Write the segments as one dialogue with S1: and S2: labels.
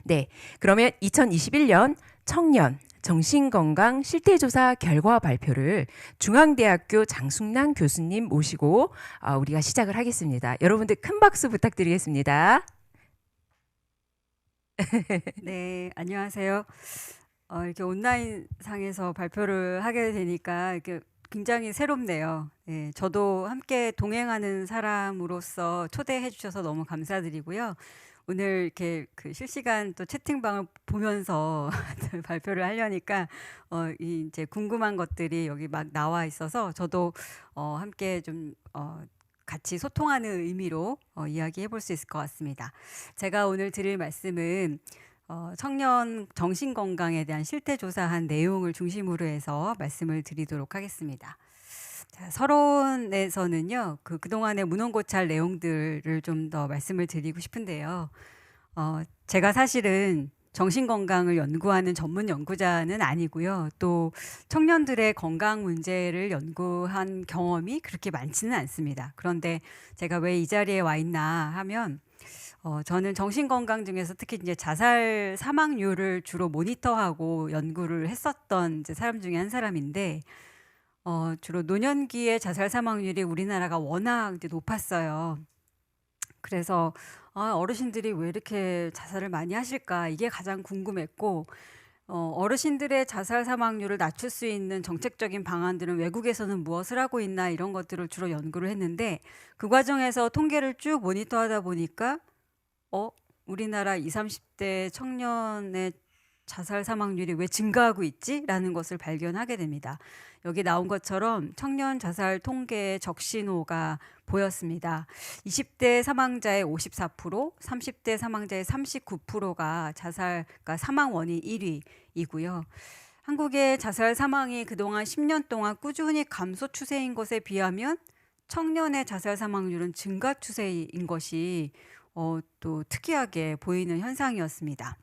S1: 네, 그러면 2021년 청년 정신건강 실태조사 결과 발표를 중앙대학교 장숙란 교수님 모시고 우리가 시작을 하겠습니다. 여러분들 큰 박수 부탁드리겠습니다.
S2: 네, 안녕하세요. 이렇게 온라인 상에서 발표를 하게 되니까 이렇게 굉장히 새롭네요. 네, 저도 함께 동행하는 사람으로서 초대해 주셔서 너무 감사드리고요. 오늘 이렇게 그 실시간 또 채팅방을 보면서 발표를 하려니까 이제 궁금한 것들이 여기 막 나와 있어서 저도 함께 좀 같이 소통하는 의미로 이야기해 볼 수 있을 것 같습니다. 제가 오늘 드릴 말씀은 청년 정신건강에 대한 실태조사한 내용을 중심으로 해서 말씀을 드리도록 하겠습니다. 자, 서론에서는요, 그동안의 문헌고찰 내용들을 좀 더 말씀을 드리고 싶은데요. 제가 사실은 정신건강을 연구하는 전문 연구자는 아니고요. 또 청년들의 건강 문제를 연구한 경험이 그렇게 많지는 않습니다. 그런데 제가 왜 이 자리에 와 있나 하면 저는 정신건강 중에서 특히 이제 자살 사망률을 주로 모니터하고 연구를 했었던 이제 사람 중에 한 사람인데 주로 노년기의 자살 사망률이 우리나라가 워낙 이제 높았어요. 그래서 어르신들이 왜 이렇게 자살을 많이 하실까 이게 가장 궁금했고 어르신들의 자살 사망률을 낮출 수 있는 정책적인 방안들은 외국에서는 무엇을 하고 있나 이런 것들을 주로 연구를 했는데 그 과정에서 통계를 쭉 모니터하다 보니까 우리나라 20, 30대 청년의 자살 사망률이 왜 증가하고 있지? 라는 것을 발견하게 됩니다. 여기 나온 것처럼 청년 자살 통계의 적신호가 보였습니다. 20대 사망자의 54%, 30대 사망자의 39%가 그러니까 사망 원인 1위이고요. 한국의 자살 사망이 그동안 10년 동안 꾸준히 감소 추세인 것에 비하면 청년의 자살 사망률은 증가 추세인 것이 또 특이하게 보이는 현상이었습니다.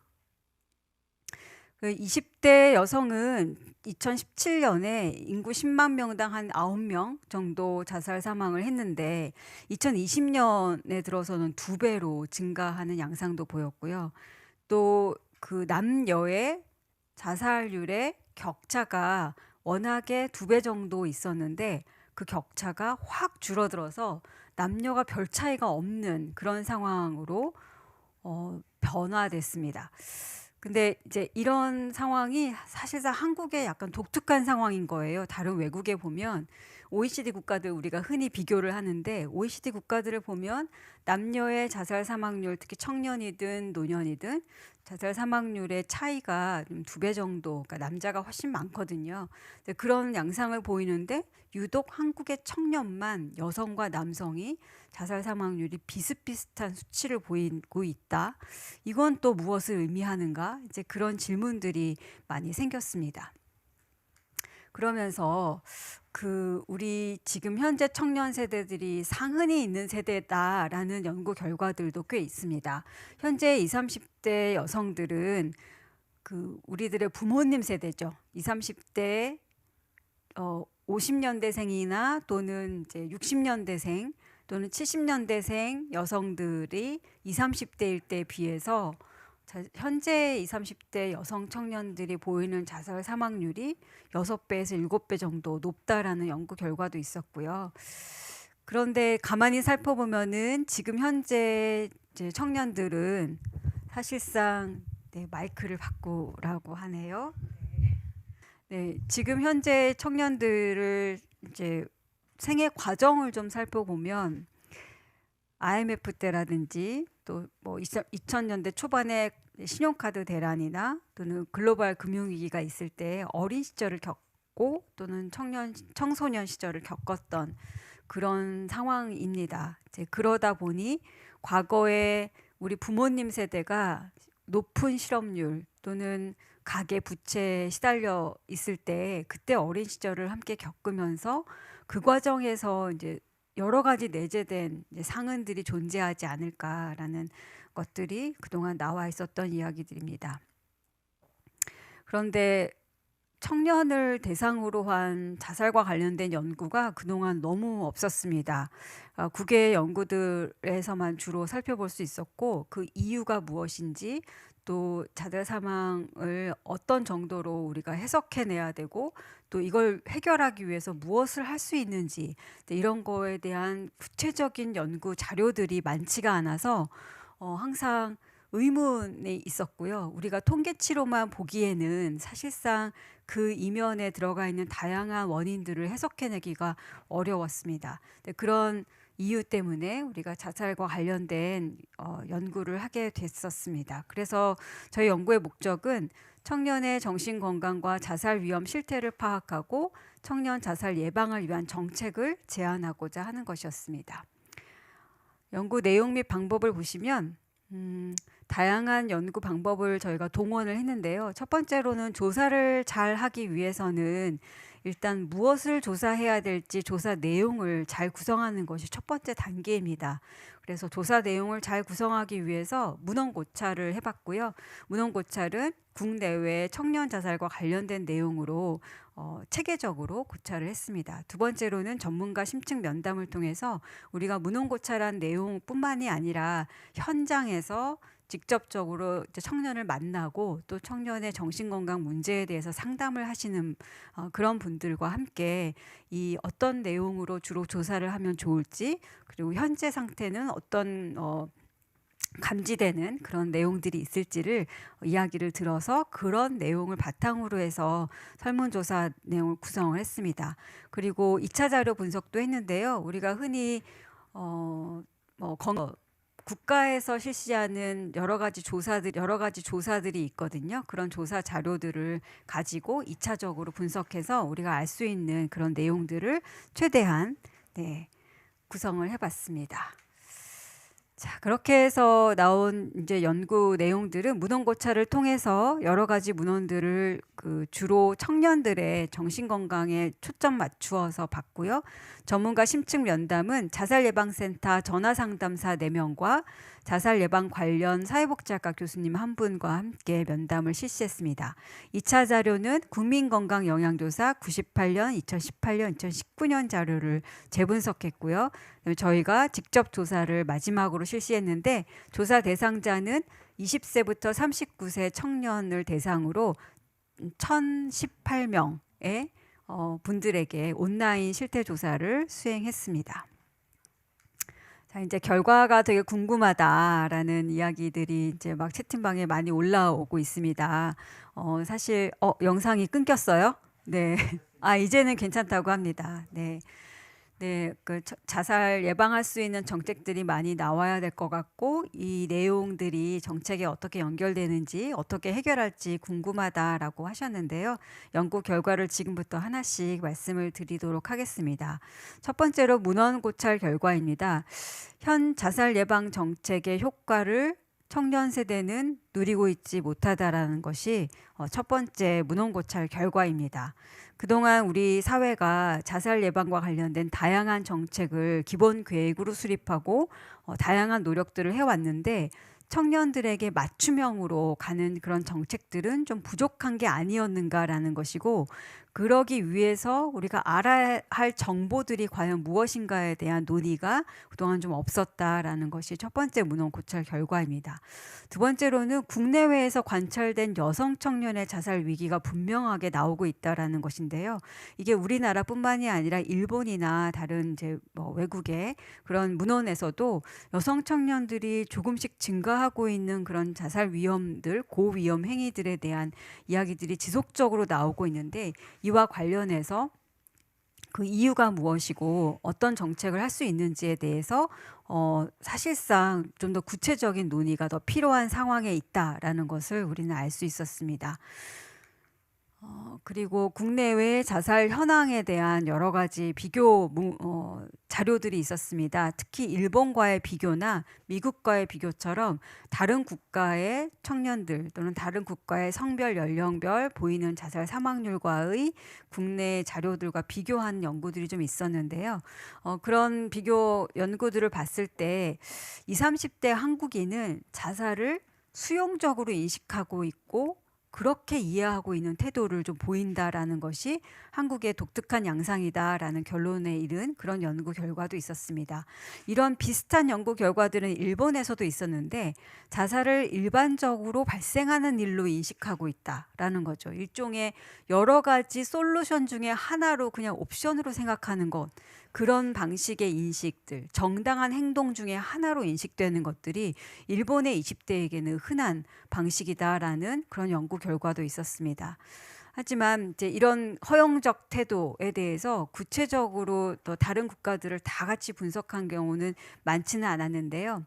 S2: 20대 여성은 2017년에 인구 10만 명당 한 9명 정도 자살 사망을 했는데 2020년에 들어서는 2배로 증가하는 양상도 보였고요. 또 그 남녀의 자살률의 격차가 워낙에 2배 정도 있었는데 그 격차가 확 줄어들어서 남녀가 별 차이가 없는 그런 상황으로 변화됐습니다. 근데 이제 이런 상황이 사실상 한국의 약간 독특한 상황인 거예요. 다른 외국에 보면 OECD 국가들 우리가 흔히 비교를 하는데 OECD 국가들을 보면 남녀의 자살 사망률, 특히 청년이든 노년이든 자살 사망률의 차이가 2배 정도, 그러니까 남자가 훨씬 많거든요. 그런 양상을 보이는데 유독 한국의 청년만 여성과 남성이 자살 사망률이 비슷비슷한 수치를 보이고 있다. 이건 또 무엇을 의미하는가? 이제 그런 질문들이 많이 생겼습니다. 그러면서 우리 지금 현재 청년 세대들이 상흔이 있는 세대다라는 연구 결과들도 꽤 있습니다. 현재 20, 30대 여성들은 우리들의 부모님 세대죠. 20, 30대 50년대생이나 또는 이제 60년대생 또는 70년대생 여성들이 20, 30대일 때에 비해서 현재 20, 30대 여성 청년들이 보이는 자살 사망률이 6배에서 7배 정도 높다라는 연구 결과도 있었고요. 그런데 가만히 살펴보면은 지금 현재 이제 청년들은 사실상 마이크를 바꾸라고 하네요. 네, 지금 현재 청년들을 이제 생애 과정을 좀 살펴보면 IMF 때라든지 또 뭐 2000년대 초반에 신용카드 대란이나 또는 글로벌 금융위기가 있을 때 어린 시절을 겪고 또는 청소년 시절을 겪었던 그런 상황입니다. 이제 그러다 보니 과거에 우리 부모님 세대가 높은 실업률 또는 가계 부채에 시달려 있을 때 그때 어린 시절을 함께 겪으면서 그 과정에서 이제 여러 가지 내재된 이제 상흔들이 존재하지 않을까라는 것들이 그동안 나와 있었던 이야기들입니다. 그런데 청년을 대상으로 한 자살과 관련된 연구가 그동안 너무 없었습니다. 국외 연구들에서만 주로 살펴볼 수 있었고 그 이유가 무엇인지 또 자살 사망을 어떤 정도로 우리가 해석해내야 되고 또 이걸 해결하기 위해서 무엇을 할 수 있는지 이런 거에 대한 구체적인 연구 자료들이 많지가 않아서 항상 의문이 있었고요. 우리가 통계치로만 보기에는 사실상 그 이면에 들어가 있는 다양한 원인들을 해석해내기가 어려웠습니다. 그런 이유 때문에 우리가 자살과 관련된 연구를 하게 됐었습니다. 그래서 저희 연구의 목적은 청년의 정신건강과 자살 위험 실태를 파악하고 청년 자살 예방을 위한 정책을 제안하고자 하는 것이었습니다. 연구 내용 및 방법을 보시면 다양한 연구 방법을 저희가 동원을 했는데요. 첫 번째로는 조사를 잘 하기 위해서는 일단 무엇을 조사해야 될지 조사 내용을 잘 구성하는 것이 첫 번째 단계입니다. 그래서 조사 내용을 잘 구성하기 위해서 문헌 고찰을 해봤고요. 문헌 고찰은 국내외 청년 자살과 관련된 내용으로 체계적으로 고찰을 했습니다. 두 번째로는 전문가 심층 면담을 통해서 우리가 문헌 고찰한 내용뿐만이 아니라 현장에서 직접적으로 이제 청년을 만나고 또 청년의 정신건강 문제에 대해서 상담을 하시는 그런 분들과 함께 이 어떤 내용으로 주로 조사를 하면 좋을지 그리고 현재 상태는 어떤 감지되는 그런 내용들이 있을지를 이야기를 들어서 그런 내용을 바탕으로 해서 설문조사 내용을 구성을 했습니다. 그리고 2차 자료 분석도 했는데요. 우리가 흔히 국가에서 실시하는 여러 가지 조사들이 있거든요. 그런 조사 자료들을 가지고 2차적으로 분석해서 우리가 알 수 있는 그런 내용들을 최대한 구성을 해봤습니다. 자, 그렇게 해서 나온 이제 연구 내용들은 문헌 고찰을 통해서 여러 가지 문헌들을 주로 청년들의 정신 건강에 초점 맞추어서 봤고요. 전문가 심층 면담은 자살예방센터 전화상담사 4명과 자살 예방 관련 사회복지학과 교수님 1분과 함께 면담을 실시했습니다. 2차 자료는 국민건강영양조사 98년, 2018년, 2019년 자료를 재분석했고요. 저희가 직접 조사를 마지막으로 실시했는데 조사 대상자는 20세부터 39세 청년을 대상으로 1,018명의 분들에게 온라인 실태 조사를 수행했습니다. 자, 이제 결과가 되게 궁금하다라는 이야기들이 이제 막 채팅방에 많이 올라오고 있습니다. 사실 영상이 끊겼어요. 네. 이제는 괜찮다고 합니다. 네. 네, 자살 예방할 수 있는 정책들이 많이 나와야 될 것 같고 이 내용들이 정책에 어떻게 연결되는지 어떻게 해결할지 궁금하다라고 하셨는데요. 연구 결과를 지금부터 하나씩 말씀을 드리도록 하겠습니다. 첫 번째로 문헌 고찰 결과입니다. 현 자살 예방 정책의 효과를 청년 세대는 누리고 있지 못하다라는 것이 첫 번째 문헌 고찰 결과입니다. 그동안 우리 사회가 자살 예방과 관련된 다양한 정책을 기본 계획으로 수립하고 다양한 노력들을 해왔는데 청년들에게 맞춤형으로 가는 그런 정책들은 좀 부족한 게 아니었는가라는 것이고 그러기 위해서 우리가 알아야 할 정보들이 과연 무엇인가에 대한 논의가 그동안 좀 없었다라는 것이 첫 번째 문헌 고찰 결과입니다. 두 번째로는 국내외에서 관찰된 여성 청년의 자살 위기가 분명하게 나오고 있다라는 것인데요. 이게 우리나라뿐만이 아니라 일본이나 다른 이제 외국의 그런 문헌에서도 여성 청년들이 조금씩 증가하고 있는 그런 자살 위험들, 고위험 행위들에 대한 이야기들이 지속적으로 나오고 있는데 이와 관련해서 그 이유가 무엇이고 어떤 정책을 할 수 있는지에 대해서 사실상 좀 더 구체적인 논의가 더 필요한 상황에 있다라는 것을 우리는 알 수 있었습니다. 그리고 국내외 자살 현황에 대한 여러 가지 비교 자료들이 있었습니다. 특히 일본과의 비교나 미국과의 비교처럼 다른 국가의 청년들 또는 다른 국가의 성별, 연령별 보이는 자살 사망률과의 국내 자료들과 비교한 연구들이 좀 있었는데요. 그런 비교 연구들을 봤을 때 20, 30대 한국인은 자살을 수용적으로 인식하고 있고 그렇게 이해하고 있는 태도를 좀 보인다라는 것이 한국의 독특한 양상이다라는 결론에 이른 그런 연구 결과도 있었습니다. 이런 비슷한 연구 결과들은 일본에서도 있었는데 자살을 일반적으로 발생하는 일로 인식하고 있다라는 거죠. 일종의 여러 가지 솔루션 중에 하나로 그냥 옵션으로 생각하는 것, 그런 방식의 인식들, 정당한 행동 중에 하나로 인식되는 것들이 일본의 20대에게는 흔한 방식이다라는 그런 연구 결과도 있었습니다. 하지만 이제 이런 허용적 태도에 대해서 구체적으로 또 다른 국가들을 다 같이 분석한 경우는 많지는 않았는데요.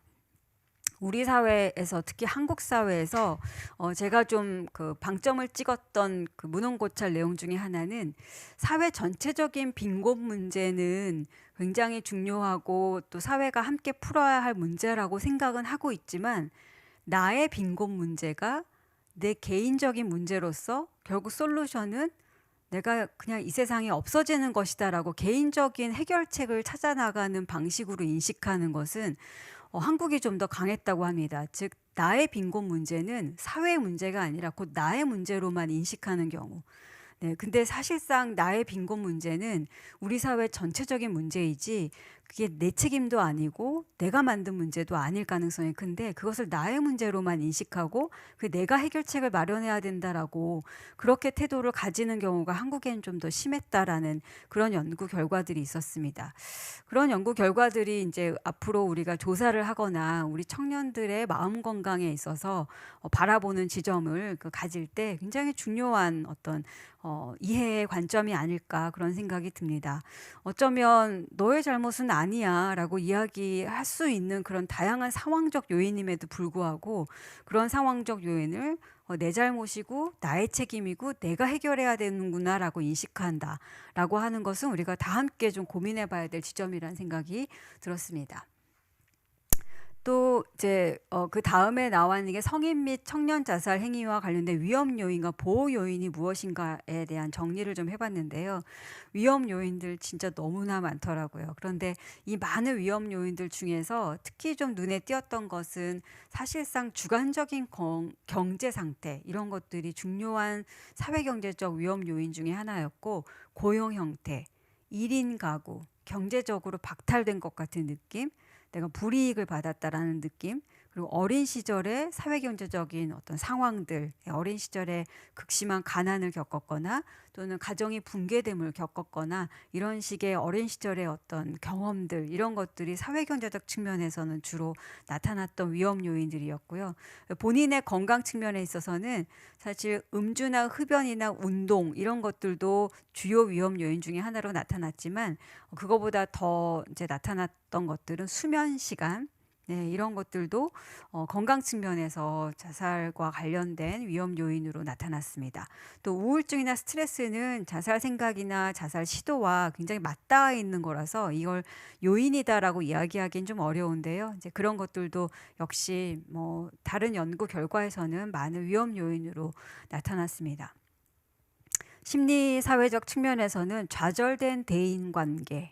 S2: 우리 사회에서, 특히 한국 사회에서 제가 좀 그 방점을 찍었던 그 문헌고찰 내용 중에 하나는, 사회 전체적인 빈곤 문제는 굉장히 중요하고 또 사회가 함께 풀어야 할 문제라고 생각은 하고 있지만, 나의 빈곤 문제가 내 개인적인 문제로서 결국 솔루션은 내가 그냥 이 세상에 없어지는 것이다라고 개인적인 해결책을 찾아나가는 방식으로 인식하는 것은 한국이 좀 더 강했다고 합니다. 즉, 나의 빈곤 문제는 사회의 문제가 아니라 곧 나의 문제로만 인식하는 경우. 네, 근데 사실상 나의 빈곤 문제는 우리 사회 전체적인 문제이지, 그게 내 책임도 아니고 내가 만든 문제도 아닐 가능성이 큰데, 그것을 나의 문제로만 인식하고 그 내가 해결책을 마련해야 된다라고 그렇게 태도를 가지는 경우가 한국엔 좀 더 심했다라는 그런 연구 결과들이 있었습니다. 그런 연구 결과들이 이제 앞으로 우리가 조사를 하거나 우리 청년들의 마음 건강에 있어서 바라보는 지점을 가질 때 굉장히 중요한 어떤 이해의 관점이 아닐까, 그런 생각이 듭니다. 어쩌면 너의 잘못은 아니야 라고 이야기할 수 있는 그런 다양한 상황적 요인임에도 불구하고, 그런 상황적 요인을 내 잘못이고 나의 책임이고 내가 해결해야 되는구나 라고 인식한다 라고 하는 것은 우리가 다 함께 좀 고민해 봐야 될 지점이라는 생각이 들었습니다. 또 이제 그 다음에 나와 있는 게 성인 및 청년 자살 행위와 관련된 위험 요인과 보호 요인이 무엇인가에 대한 정리를 좀 해봤는데요. 위험 요인들 진짜 너무나 많더라고요. 그런데 이 많은 위험 요인들 중에서 특히 좀 눈에 띄었던 것은 사실상 주관적인 경제 상태, 이런 것들이 중요한 사회경제적 위험 요인 중에 하나였고, 고용 형태, 1인 가구, 경제적으로 박탈된 것 같은 느낌, 내가 불이익을 받았다라는 느낌, 그리고 어린 시절의 사회경제적인 어떤 상황들, 어린 시절에 극심한 가난을 겪었거나 또는 가정이 붕괴됨을 겪었거나 이런 식의 어린 시절의 어떤 경험들, 이런 것들이 사회경제적 측면에서는 주로 나타났던 위험 요인들이었고요. 본인의 건강 측면에 있어서는 사실 음주나 흡연이나 운동, 이런 것들도 주요 위험 요인 중에 하나로 나타났지만, 그거보다 더 이제 나타났던 것들은 수면 시간, 네, 이런 것들도 건강 측면에서 자살과 관련된 위험 요인으로 나타났습니다. 또 우울증이나 스트레스는 자살 생각이나 자살 시도와 굉장히 맞닿아 있는 거라서 이걸 요인이다라고 이야기하기는 좀 어려운데요. 이제 그런 것들도 역시 뭐 다른 연구 결과에서는 많은 위험 요인으로 나타났습니다. 심리 사회적 측면에서는 좌절된 대인 관계,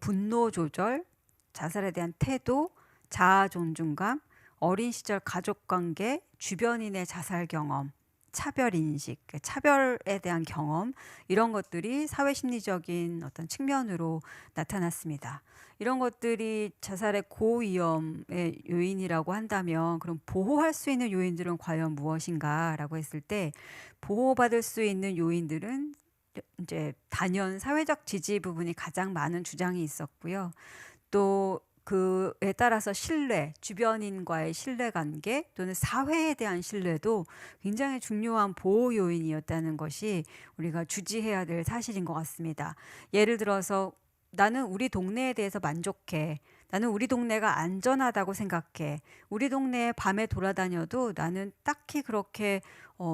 S2: 분노 조절, 자살에 대한 태도, 자아 존중감, 어린 시절 가족 관계, 주변인의 자살 경험, 차별 인식, 차별에 대한 경험, 이런 것들이 사회 심리적인 어떤 측면으로 나타났습니다. 이런 것들이 자살의 고위험의 요인이라고 한다면, 그럼 보호할 수 있는 요인들은 과연 무엇인가라고 했을 때, 보호받을 수 있는 요인들은 이제 단연 사회적 지지 부분이 가장 많은 주장이 있었고요. 또 그에 따라서 신뢰, 주변인과의 신뢰관계 또는 사회에 대한 신뢰도 굉장히 중요한 보호 요인이었다는 것이 우리가 주지해야 될 사실인 것 같습니다. 예를 들어서 나는 우리 동네에 대해서 만족해. 나는 우리 동네가 안전하다고 생각해. 우리 동네에 밤에 돌아다녀도 나는 딱히 그렇게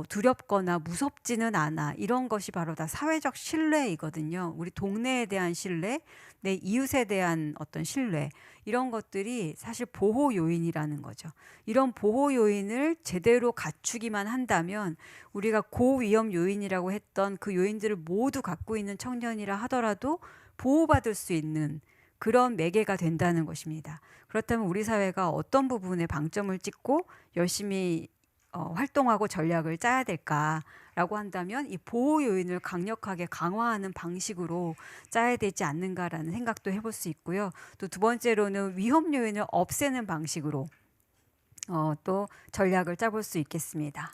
S2: 두렵거나 무섭지는 않아. 이런 것이 바로 다 사회적 신뢰이거든요. 우리 동네에 대한 신뢰, 내 이웃에 대한 어떤 신뢰, 이런 것들이 사실 보호 요인이라는 거죠. 이런 보호 요인을 제대로 갖추기만 한다면 우리가 고위험 요인이라고 했던 그 요인들을 모두 갖고 있는 청년이라 하더라도 보호받을 수 있는 그런 매개가 된다는 것입니다. 그렇다면 우리 사회가 어떤 부분에 방점을 찍고 열심히 활동하고 전략을 짜야 될까라고 한다면 이 보호 요인을 강력하게 강화하는 방식으로 짜야 되지 않는가라는 생각도 해볼 수 있고요. 또 두 번째로는 위험 요인을 없애는 방식으로 또 전략을 짜볼 수 있겠습니다.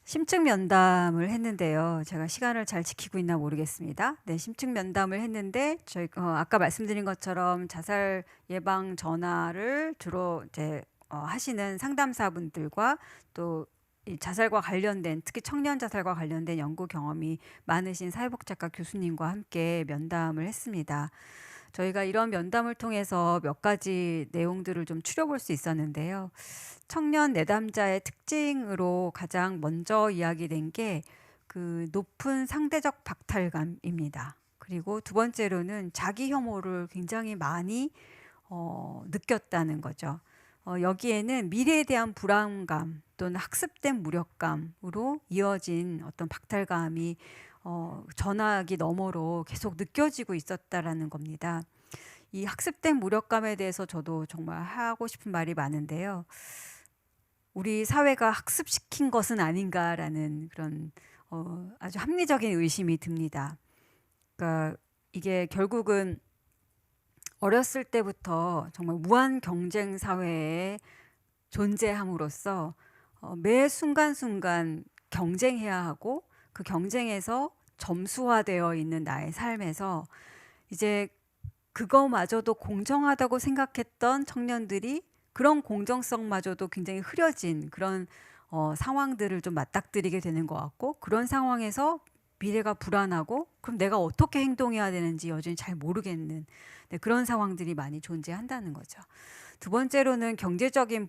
S2: 심층 면담을 했는데요. 제가 시간을 잘 지키고 있나 모르겠습니다. 네, 심층 면담을 했는데 저희 아까 말씀드린 것처럼 자살 예방 전화를 주로 이제 하시는 상담사분들과 또 이 자살과 관련된 특히 청년 자살과 관련된 연구 경험이 많으신 사회복지학과 교수님과 함께 면담을 했습니다. 저희가 이런 면담을 통해서 몇 가지 내용들을 좀 추려볼 수 있었는데요. 청년 내담자의 특징으로 가장 먼저 이야기된 게 그 높은 상대적 박탈감입니다. 그리고 두 번째로는 자기 혐오를 굉장히 많이 느꼈다는 거죠. 여기에는 미래에 대한 불안감 또는 학습된 무력감으로 이어진 어떤 박탈감이 전화기 너머로 계속 느껴지고 있었다라는 겁니다. 이 학습된 무력감에 대해서 저도 정말 하고 싶은 말이 많은데요. 우리 사회가 학습시킨 것은 아닌가라는 그런 아주 합리적인 의심이 듭니다. 그러니까 이게 결국은 어렸을 때부터 정말 무한 경쟁 사회에 존재함으로써 매 순간순간 경쟁해야 하고 그 경쟁에서 점수화되어 있는 나의 삶에서 이제 그거마저도 공정하다고 생각했던 청년들이 그런 공정성마저도 굉장히 흐려진 그런 상황들을 좀 맞닥뜨리게 되는 것 같고, 그런 상황에서 미래가 불안하고 그럼 내가 어떻게 행동해야 되는지 여전히 잘 모르겠는 그런 상황들이 많이 존재한다는 거죠. 두 번째로는 경제적인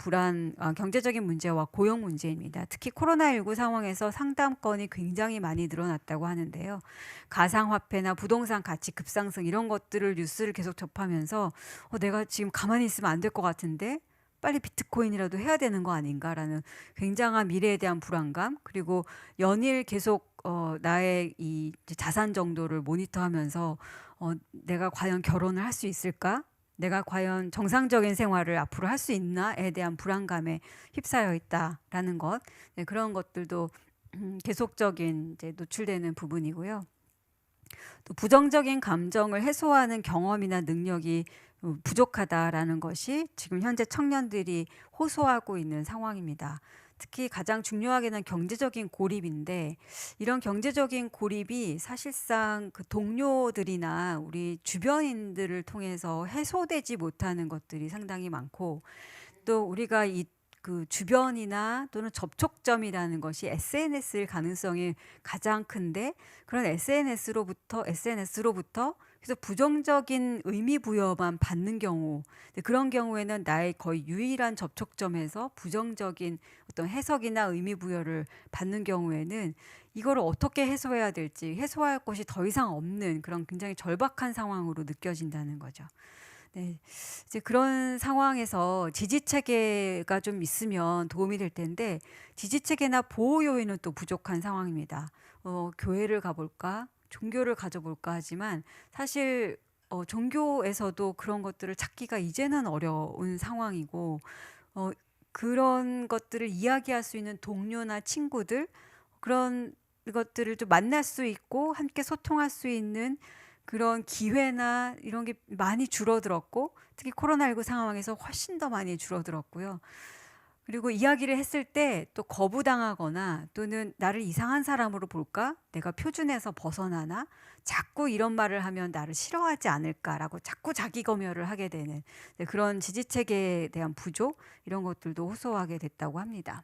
S2: 경제적인 문제와 고용 문제입니다. 특히 코로나19 상황에서 상담건이 굉장히 많이 늘어났다고 하는데요. 가상화폐나 부동산 가치 급상승 이런 것들을 뉴스를 계속 접하면서 내가 지금 가만히 있으면 안 될 것 같은데 빨리 비트코인이라도 해야 되는 거 아닌가라는 굉장한 미래에 대한 불안감, 그리고 연일 계속 나의 이 자산 정도를 모니터하면서 내가 과연 결혼을 할 수 있을까? 내가 과연 정상적인 생활을 앞으로 할 수 있나에 대한 불안감에 휩싸여 있다라는 것, 그런 것들도 계속적인 이제 노출되는 부분이고요. 또 부정적인 감정을 해소하는 경험이나 능력이 부족하다라는 것이 지금 현재 청년들이 호소하고 있는 상황입니다. 특히 가장 중요하게는 경제적인 고립인데, 이런 경제적인 고립이 사실상 그 동료들이나 우리 주변인들을 통해서 해소되지 못하는 것들이 상당히 많고, 또 우리가 그 주변이나 또는 접촉점이라는 것이 SNS일 가능성이 가장 큰데, 그런 SNS로부터 그래서 부정적인 의미 부여만 받는 경우, 그런 경우에는 나의 거의 유일한 접촉점에서 부정적인 어떤 해석이나 의미 부여를 받는 경우에는 이거를 어떻게 해소해야 될지, 해소할 곳이 더 이상 없는 그런 굉장히 절박한 상황으로 느껴진다는 거죠. 네, 이제 그런 상황에서 지지 체계가 좀 있으면 도움이 될 텐데, 지지 체계나 보호 요인은 또 부족한 상황입니다. 교회를 가볼까, 종교를 가져볼까 하지만 사실 종교에서도 그런 것들을 찾기가 이제는 어려운 상황이고, 그런 것들을 이야기할 수 있는 동료나 친구들, 그런 것들을 좀 만날 수 있고 함께 소통할 수 있는 그런 기회나 이런 게 많이 줄어들었고, 특히 코로나19 상황에서 훨씬 더 많이 줄어들었고요. 그리고 이야기를 했을 때 또 거부당하거나 또는 나를 이상한 사람으로 볼까? 내가 표준에서 벗어나나? 자꾸 이런 말을 하면 나를 싫어하지 않을까라고 자꾸 자기 검열을 하게 되는 그런 지지체계에 대한 부족, 이런 것들도 호소하게 됐다고 합니다.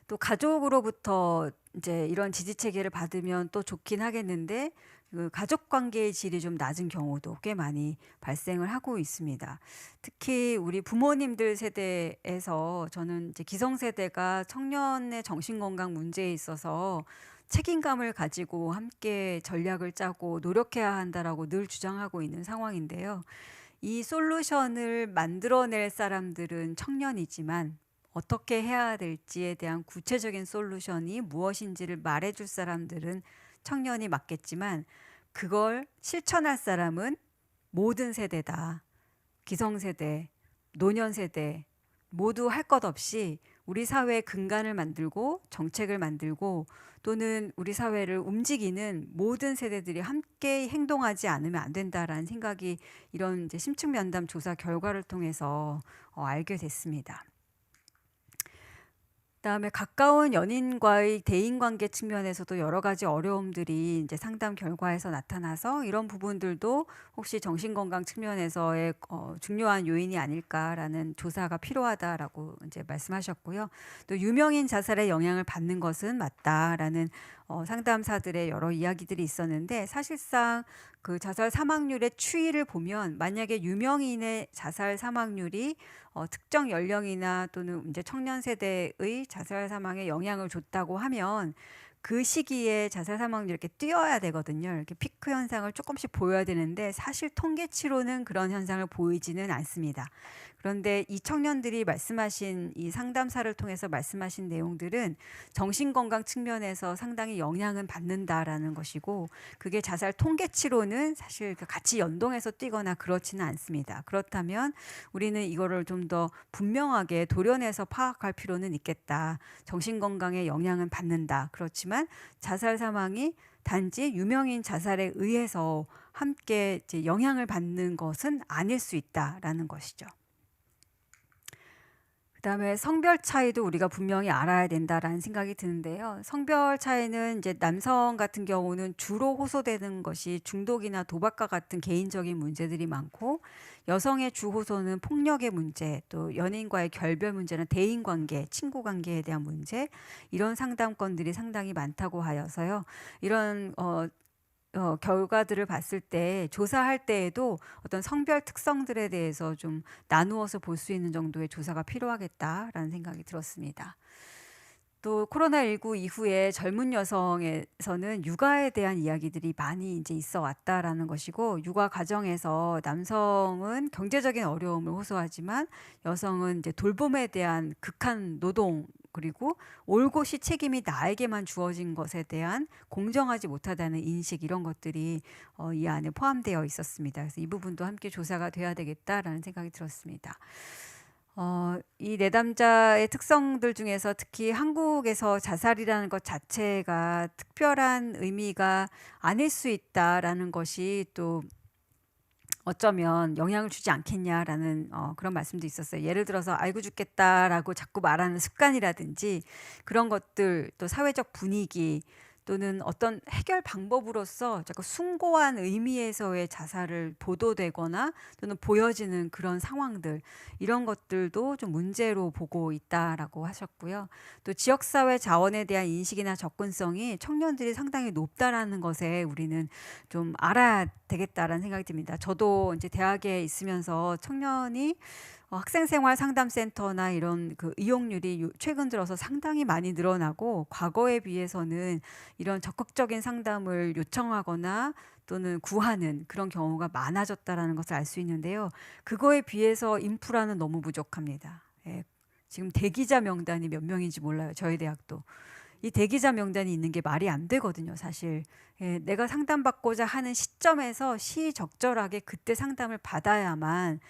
S2: 또 가족으로부터 이제 이런 지지 체계를 받으면 또 좋긴 하겠는데, 그 가족 관계의 질이 좀 낮은 경우도 꽤 많이 발생을 하고 있습니다. 특히 우리 부모님들 세대에서 저는 이제 기성세대가 청년의 정신건강 문제에 있어서 책임감을 가지고 함께 전략을 짜고 노력해야 한다라고 늘 주장하고 있는 상황인데요. 이 솔루션을 만들어낼 사람들은 청년이지만 어떻게 해야 될지에 대한 구체적인 솔루션이 무엇인지를 말해줄 사람들은 청년이 맞겠지만, 그걸 실천할 사람은 모든 세대다. 기성세대, 노년세대 모두 할 것 없이 우리 사회의 근간을 만들고 정책을 만들고 또는 우리 사회를 움직이는 모든 세대들이 함께 행동하지 않으면 안 된다라는 생각이 이런 이제 심층 면담 조사 결과를 통해서 알게 됐습니다. 그다음에 가까운 연인과의 대인관계 측면에서도 여러 가지 어려움들이 이제 상담 결과에서 나타나서 이런 부분들도 혹시 정신건강 측면에서의 중요한 요인이 아닐까라는 조사가 필요하다라고 이제 말씀하셨고요. 또 유명인 자살에 영향을 받는 것은 맞다라는 상담사들의 여러 이야기들이 있었는데 사실상 그 자살 사망률의 추이를 보면 만약에 유명인의 자살 사망률이 특정 연령이나 또는 이제 청년 세대의 자살 사망에 영향을 줬다고 하면 그 시기에 자살 사망률이 이렇게 뛰어야 되거든요. 이렇게 피크 현상을 조금씩 보여야 되는데 사실 통계치로는 그런 현상을 보이지는 않습니다. 그런데 이 청년들이 말씀하신 이 상담사를 통해서 말씀하신 내용들은 정신건강 측면에서 상당히 영향은 받는다라는 것이고 그게 자살 통계치로는 사실 같이 연동해서 뛰거나 그렇지는 않습니다. 그렇다면 우리는 이거를 좀 더 분명하게 도련해서 파악할 필요는 있겠다. 정신건강에 영향은 받는다. 그렇지만 자살 사망이 단지 유명인 자살에 의해서 함께 이제 영향을 받는 것은 아닐 수 있다라는 것이죠. 그다음에 성별 차이도 우리가 분명히 알아야 된다라는 생각이 드는데요. 성별 차이는 이제 남성 같은 경우는 주로 호소되는 것이 중독이나 도박과 같은 개인적인 문제들이 많고 여성의 주 호소는 폭력의 문제, 또 연인과의 결별 문제나 대인관계, 친구관계에 대한 문제 이런 상담건들이 상당히 많다고 하여서요. 이런 결과들을 봤을 때 조사할 때에도 어떤 성별 특성들에 대해서 좀 나누어서 볼 수 있는 정도의 조사가 필요하겠다라는 생각이 들었습니다. 또 코로나19 이후에 젊은 여성에서는 육아에 대한 이야기들이 많이 이제 있어 왔다라는 것이고 육아 과정에서 남성은 경제적인 어려움을 호소하지만 여성은 이제 돌봄에 대한 극한 노동 그리고 올곧이 책임이 나에게만 주어진 것에 대한 공정하지 못하다는 인식 이런 것들이 이 안에 포함되어 있었습니다. 그래서 이 부분도 함께 조사가 돼야 되겠다라는 생각이 들었습니다. 이 내담자의 특성들 중에서 특히 한국에서 자살이라는 것 자체가 특별한 의미가 아닐 수 있다라는 것이 또 어쩌면 영향을 주지 않겠냐라는 그런 말씀도 있었어요. 예를 들어서 아이고 죽겠다라고 자꾸 말하는 습관이라든지 그런 것들 또 사회적 분위기 또는 어떤 해결 방법으로서 자꾸 숭고한 의미에서의 자살을 보도되거나 또는 보여지는 그런 상황들 이런 것들도 좀 문제로 보고 있다라고 하셨고요. 또 지역사회 자원에 대한 인식이나 접근성이 청년들이 상당히 높다라는 것에 우리는 좀 알아야 되겠다라는 생각이 듭니다. 저도 이제 대학에 있으면서 청년이 학생생활 상담센터나 이런 그 이용률이 최근 들어서 상당히 많이 늘어나고 과거에 비해서는 이런 적극적인 상담을 요청하거나 또는 구하는 그런 경우가 많아졌다라는 것을 알 수 있는데요. 그거에 비해서 인프라는 너무 부족합니다. 예, 지금 대기자 명단이 몇 명인지 몰라요. 저희 대학도. 이 대기자 명단이 있는 게 말이 안 되거든요, 사실. 예, 내가 상담받고자 하는 시점에서 시적절하게 그때 상담을 받아야만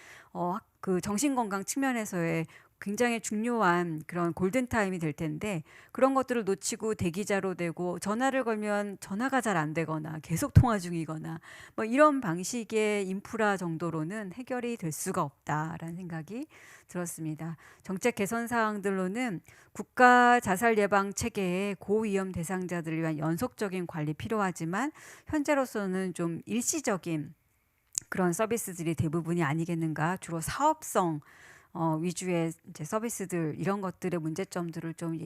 S2: 그 정신건강 측면에서의 굉장히 중요한 그런 골든타임이 될 텐데 그런 것들을 놓치고 대기자로 되고 전화를 걸면 전화가 잘 안 되거나 계속 통화 중이거나 뭐 이런 방식의 인프라 정도로는 해결이 될 수가 없다라는 생각이 들었습니다. 정책 개선 사항들로는 국가 자살 예방 체계의 고위험 대상자들을 위한 연속적인 관리 필요하지만 현재로서는 좀 일시적인 그런 서비스들이 대부분이 아니겠는가. 주로 사업성 위주의 이제 서비스들 이런 것들의 문제점들을 좀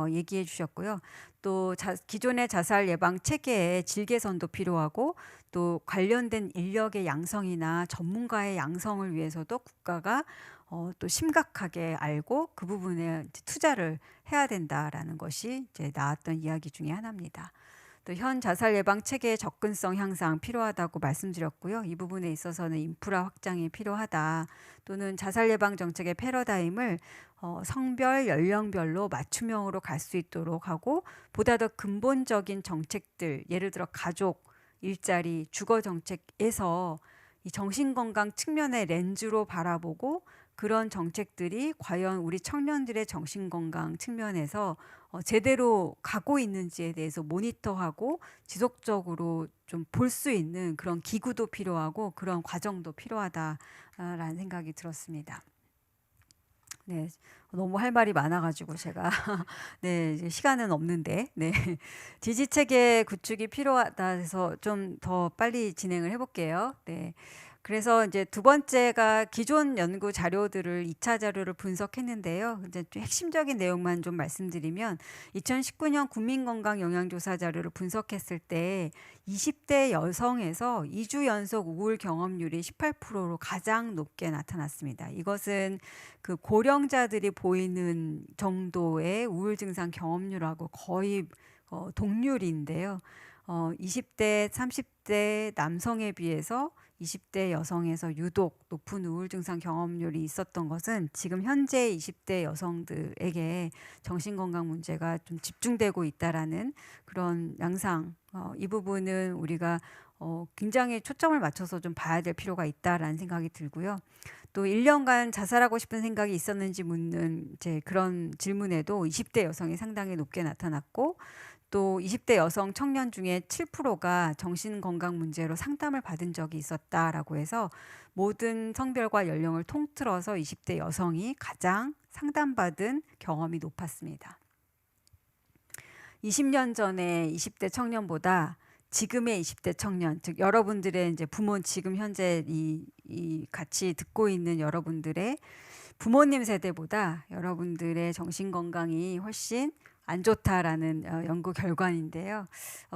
S2: 얘기해 주셨고요. 또 기존의 자살 예방 체계의 질 개선도 필요하고 또 관련된 인력의 양성이나 전문가의 양성을 위해서도 국가가 또 심각하게 알고 그 부분에 투자를 해야 된다라는 것이 이제 나왔던 이야기 중에 하나입니다. 또 현 자살 예방 체계의 접근성 향상 필요하다고 말씀드렸고요. 이 부분에 있어서는 인프라 확장이 필요하다. 또는 자살 예방 정책의 패러다임을 성별, 연령별로 맞춤형으로 갈 수 있도록 하고 보다 더 근본적인 정책들, 예를 들어 가족, 일자리, 주거 정책에서 이 정신건강 측면의 렌즈로 바라보고 그런 정책들이 과연 우리 청년들의 정신건강 측면에서 제대로 가고 있는지에 대해서 모니터하고 지속적으로 좀 볼 수 있는 그런 기구도 필요하고 그런 과정도 필요하다라는 생각이 들었습니다. 네, 너무 할 말이 많아가지고 제가 네, 이제 시간은 없는데 네, 지지 체계 구축이 필요하다 해서 좀 더 빨리 진행을 해볼게요. 네. 그래서 이제 두 번째가 기존 연구 자료들을 2차 자료를 분석했는데요. 이제 좀 핵심적인 내용만 좀 말씀드리면 2019년 국민건강 영양조사 자료를 분석했을 때 20대 여성에서 2주 연속 우울 경험률이 18%로 가장 높게 나타났습니다. 이것은 그 고령자들이 보이는 정도의 우울 증상 경험률하고 거의 동률인데요. 20대, 30대 남성에 비해서 20대 여성에서 유독 높은 우울 증상 경험률이 있었던 것은 지금 현재 20대 여성들에게 정신건강 문제가 좀 집중되고 있다라는 그런 양상, 이 부분은 우리가 굉장히 초점을 맞춰서 좀 봐야 될 필요가 있다라는 생각이 들고요. 또 1년간 자살하고 싶은 생각이 있었는지 묻는 이제 그런 질문에도 20대 여성이 상당히 높게 나타났고, 또 20대 여성 청년 중에 7%가 정신건강 문제로 상담을 받은 적이 있었다라고 해서 모든 성별과 연령을 통틀어서 20대 여성이 가장 상담받은 경험이 높았습니다. 20년 전에 20대 청년보다 지금의 20대 청년, 즉 여러분들의 이제 부모, 지금 현재 이 같이 듣고 있는 여러분들의 부모님 세대보다 여러분들의 정신 건강이 훨씬 안 좋다라는 연구 결과인데요.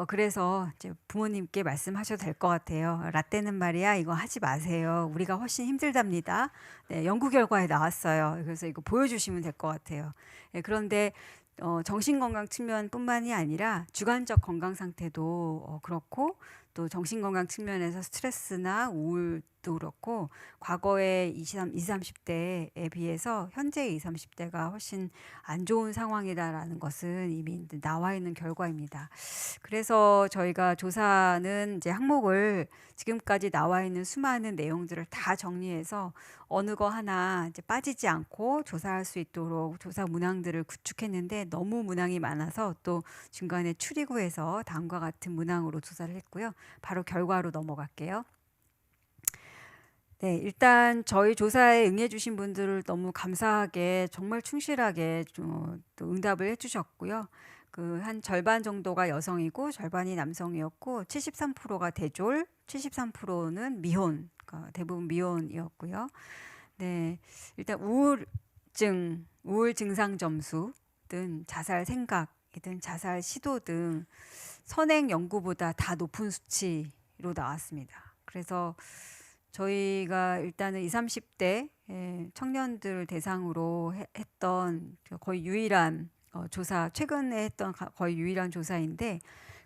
S2: 그래서 이제 부모님께 말씀하셔도 될 것 같아요. 라떼는 말이야, 이거 하지 마세요. 우리가 훨씬 힘들답니다. 네, 연구 결과에 나왔어요. 그래서 이거 보여주시면 될 것 같아요. 네, 그런데 정신건강 측면뿐만이 아니라 주관적 건강 상태도 그렇고, 또 정신건강 측면에서 스트레스나 우울도 그렇고, 과거의 20, 30대에 비해서 현재의 20, 30대가 훨씬 안 좋은 상황이다라는 것은 이미 나와 있는 결과입니다. 그래서 저희가 조사는 이제 항목을 지금까지 나와 있는 수많은 내용들을 다 정리해서 어느 거 하나 이제 빠지지 않고 조사할 수 있도록 조사 문항들을 구축했는데, 너무 문항이 많아서 또 중간에 추리구해서 다음과 같은 문항으로 조사를 했고요. 바로 결과로 넘어갈게요. 네, 일단 저희 조사에 응해주신 분들을 너무 감사하게 정말 충실하게 또 응답을 해주셨고요. 그 한 절반 정도가 여성이고 절반이 남성이었고, 73%가 대졸, 73%는 미혼, 대부분 미혼이었고요. 네, 일단 우울 증상 점수든 자살 생각이든 자살 시도 등 선행 연구보다 다 높은 수치로 나왔습니다. 그래서 저희가 일단은 20, 30대 청년들 대상으로 했던 거의 유일한 조사, 최근에 했던 거의 유일한 조사인데,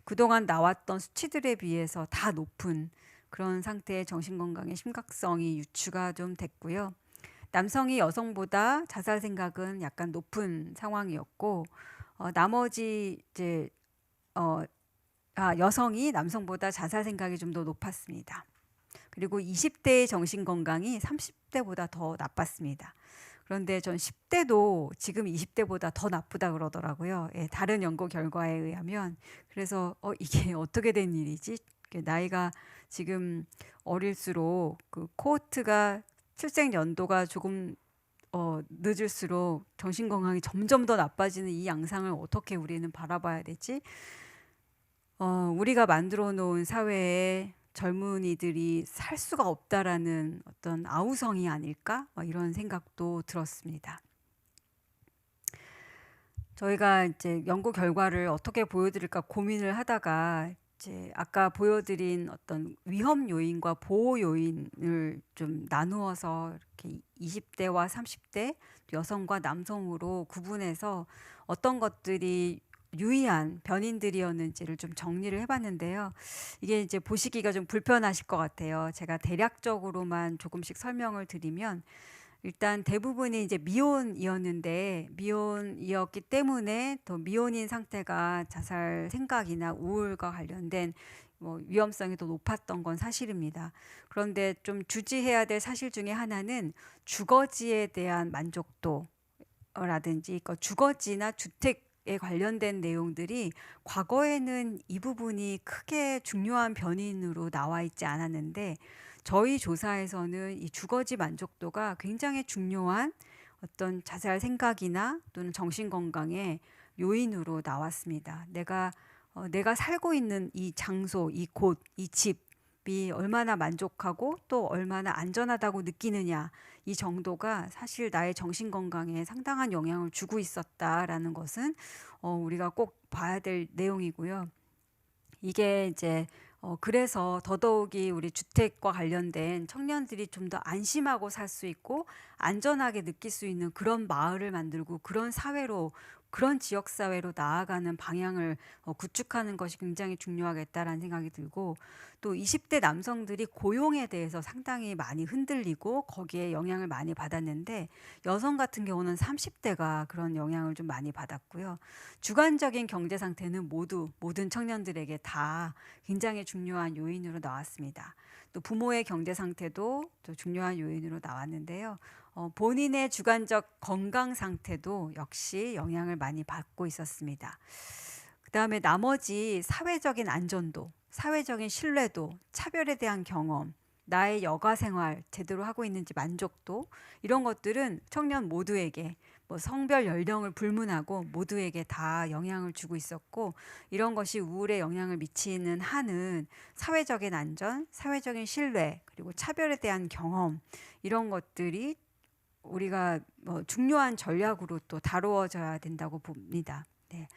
S2: 그동안 나왔던 수치들에 비해서 다 높은 그런 상태의 정신건강의 심각성이 유추가 좀 됐고요. 남성이 여성보다 자살 생각은 약간 높은 상황이었고, 나머지 이제 여성이 남성보다 자살 생각이 좀 더 높았습니다. 그리고 20대의 정신건강이 30대보다 더 나빴습니다. 그런데 전 10대도 지금 20대보다 더 나쁘다 그러더라고요. 예, 다른 연구 결과에 의하면. 그래서 이게 어떻게 된 일이지? 나이가 지금 어릴수록 그 코호트가 출생 연도가 조금 늦을수록 정신건강이 점점 더 나빠지는 이 양상을 어떻게 우리는 바라봐야 되지? 우리가 만들어 놓은 사회에 젊은이들이 살 수가 없다라는 어떤 아우성이 아닐까? 이런 생각도 들었습니다. 저희가 이제 연구 결과를 어떻게 보여드릴까 고민을 하다가 이제 아까 보여드린 어떤 위험 요인과 보호 요인을 좀 나누어서 이렇게 20대와 30대 여성과 남성으로 구분해서 어떤 것들이 유의한 변인들이었는지를 좀 정리를 해봤는데요. 이게 이제 보시기가 좀 불편하실 것 같아요. 제가 대략적으로만 조금씩 설명을 드리면, 일단 대부분이 이제 미혼이었는데, 미혼이었기 때문에 더 미혼인 상태가 자살 생각이나 우울과 관련된 위험성이 더 높았던 건 사실입니다. 그런데 좀 주지해야 될 사실 중에 하나는 주거지에 대한 만족도라든지 주거지나 주택에 관련된 내용들이 과거에는 이 부분이 크게 중요한 변인으로 나와 있지 않았는데 저희 조사에서는 이 주거지 만족도가 굉장히 중요한 어떤 자살 생각이나 또는 정신 건강의 요인으로 나왔습니다. 내가 살고 있는 이 장소, 이 곳, 이 집이 얼마나 만족하고 또 얼마나 안전하다고 느끼느냐, 이 정도가 사실 나의 정신 건강에 상당한 영향을 주고 있었다라는 것은 우리가 꼭 봐야 될 내용이고요. 이게 이제 그래서 더더욱이 우리 주택과 관련된 청년들이 좀 더 안심하고 살 수 있고 안전하게 느낄 수 있는 그런 마을을 만들고 그런 사회로, 그런 지역 사회로 나아가는 방향을 구축하는 것이 굉장히 중요하겠다라는 생각이 들고, 또 20대 남성들이 고용에 대해서 상당히 많이 흔들리고 거기에 영향을 많이 받았는데 여성 같은 경우는 30대가 그런 영향을 좀 많이 받았고요. 주관적인 경제 상태는 모든 청년들에게 다 굉장히 중요한 요인으로 나왔습니다. 또 부모의 경제 상태도 또 중요한 요인으로 나왔는데요. 본인의 주관적 건강 상태도 역시 영향을 많이 받고 있었습니다. 그 다음에 나머지 사회적인 안전도, 사회적인 신뢰도, 차별에 대한 경험, 나의 여가 생활 제대로 하고 있는지 만족도, 이런 것들은 청년 모두에게 성별 연령을 불문하고 모두에게 다 영향을 주고 있었고, 이런 것이 우울에 영향을 미치는 한은 사회적인 안전, 사회적인 신뢰, 그리고 차별에 대한 경험, 이런 것들이 우리가 중요한 전략으로 또 다루어져야 된다고 봅니다. 네.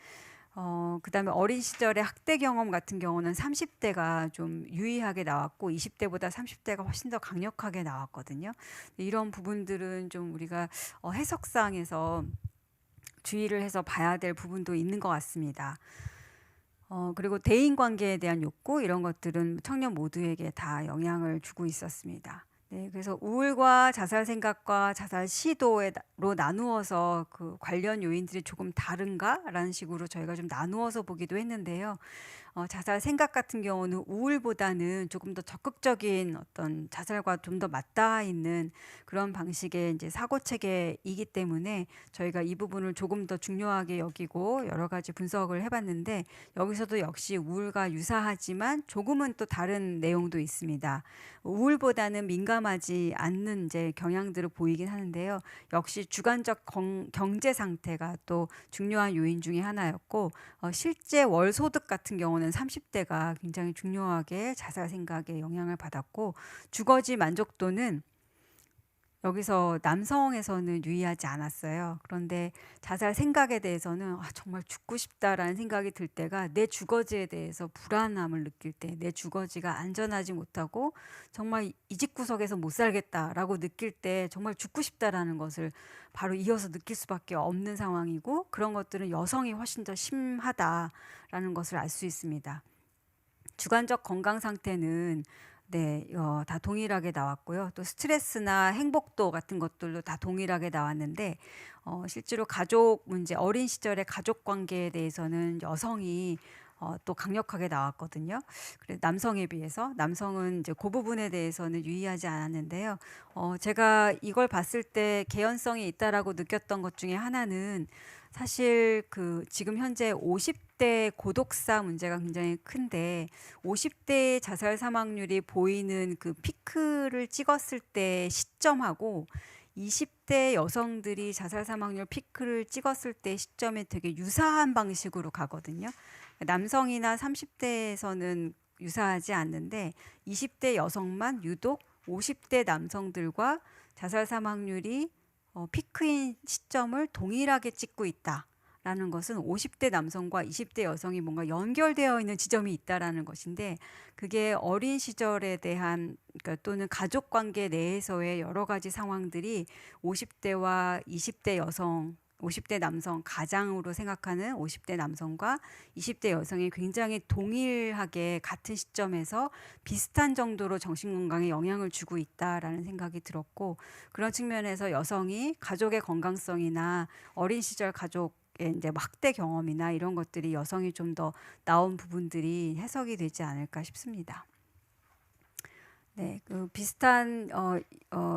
S2: 그다음에 어린 시절의 학대 경험 같은 경우는 30대가 좀 유의하게 나왔고 20대보다 30대가 훨씬 더 강력하게 나왔거든요. 이런 부분들은 좀 우리가 해석상에서 주의를 해서 봐야 될 부분도 있는 것 같습니다. 그리고 대인 관계에 대한 욕구, 이런 것들은 청년 모두에게 다 영향을 주고 있었습니다. 네, 그래서 우울과 자살 생각과 자살 시도로 나누어서 그 관련 요인들이 조금 다른가라는 식으로 저희가 좀 나누어서 보기도 했는데요. 자살 생각 같은 경우는 우울보다는 조금 더 적극적인 어떤 자살과 좀 더 맞닿아 있는 그런 방식의 이제 사고 체계이기 때문에 저희가 이 부분을 조금 더 중요하게 여기고 여러 가지 분석을 해봤는데, 여기서도 역시 우울과 유사하지만 조금은 또 다른 내용도 있습니다. 우울보다는 민감하지 않는 이제 경향들을 보이긴 하는데요. 역시 주관적 경제 상태가 또 중요한 요인 중에 하나였고, 실제 월 소득 같은 경우는 30대가 굉장히 중요하게 자살 생각에 영향을 받았고, 주거지 만족도는 여기서 남성에서는 유의하지 않았어요. 그런데 자살 생각에 대해서는 정말 죽고 싶다라는 생각이 들 때가, 내 주거지에 대해서 불안함을 느낄 때, 내 주거지가 안전하지 못하고 정말 이 집구석에서 못 살겠다라고 느낄 때 정말 죽고 싶다라는 것을 바로 이어서 느낄 수밖에 없는 상황이고, 그런 것들은 여성이 훨씬 더 심하다라는 것을 알 수 있습니다. 주관적 건강 상태는 다 동일하게 나왔고요. 또 스트레스나 행복도 같은 것들도 다 동일하게 나왔는데, 실제로 가족 문제, 어린 시절의 가족 관계에 대해서는 여성이 또 강력하게 나왔거든요. 그래서 남성에 비해서 남성은 이제 그 부분에 대해서는 유의하지 않았는데요. 제가 이걸 봤을 때 개연성이 있다라고 느꼈던 것 중에 하나는, 사실 그 지금 현재 50대 고독사 문제가 굉장히 큰데, 50대의 자살 사망률이 보이는 그 피크를 찍었을 때 시점하고 20대 여성들이 자살 사망률 피크를 찍었을 때 시점에 되게 유사한 방식으로 가거든요. 남성이나 30대에서는 유사하지 않는데 20대 여성만 유독 50대 남성들과 자살 사망률이 피크인 시점을 동일하게 찍고 있다라는 것은 50대 남성과 20대 여성이 뭔가 연결되어 있는 지점이 있다라는 것인데, 그게 어린 시절에 대한, 그러니까 또는 가족 관계 내에서의 여러 가지 상황들이 50대와 20대 여성, 50대 남성, 가장으로 생각하는 50대 남성과 20대 여성이 굉장히 동일하게 같은 시점에서 비슷한 정도로 정신건강에 영향을 주고 있다라는 생각이 들었고, 그런 측면에서 여성이 가족의 건강성이나 어린 시절 가족 이제 학대 경험이나 이런 것들이 여성이 좀 더 나온 부분들이 해석이 되지 않을까 싶습니다. 네, 그 비슷한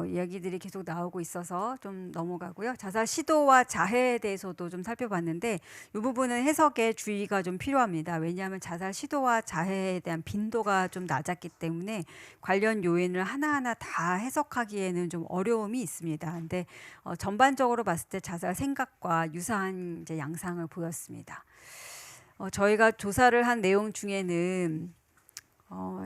S2: 이야기들이 계속 나오고 있어서 좀 넘어가고요. 자살 시도와 자해에 대해서도 좀 살펴봤는데 이 부분은 해석에 주의가 좀 필요합니다. 왜냐하면 자살 시도와 자해에 대한 빈도가 좀 낮았기 때문에 관련 요인을 하나하나 다 해석하기에는 좀 어려움이 있습니다. 근데 전반적으로 봤을 때 자살 생각과 유사한 이제 양상을 보였습니다. 저희가 조사를 한 내용 중에는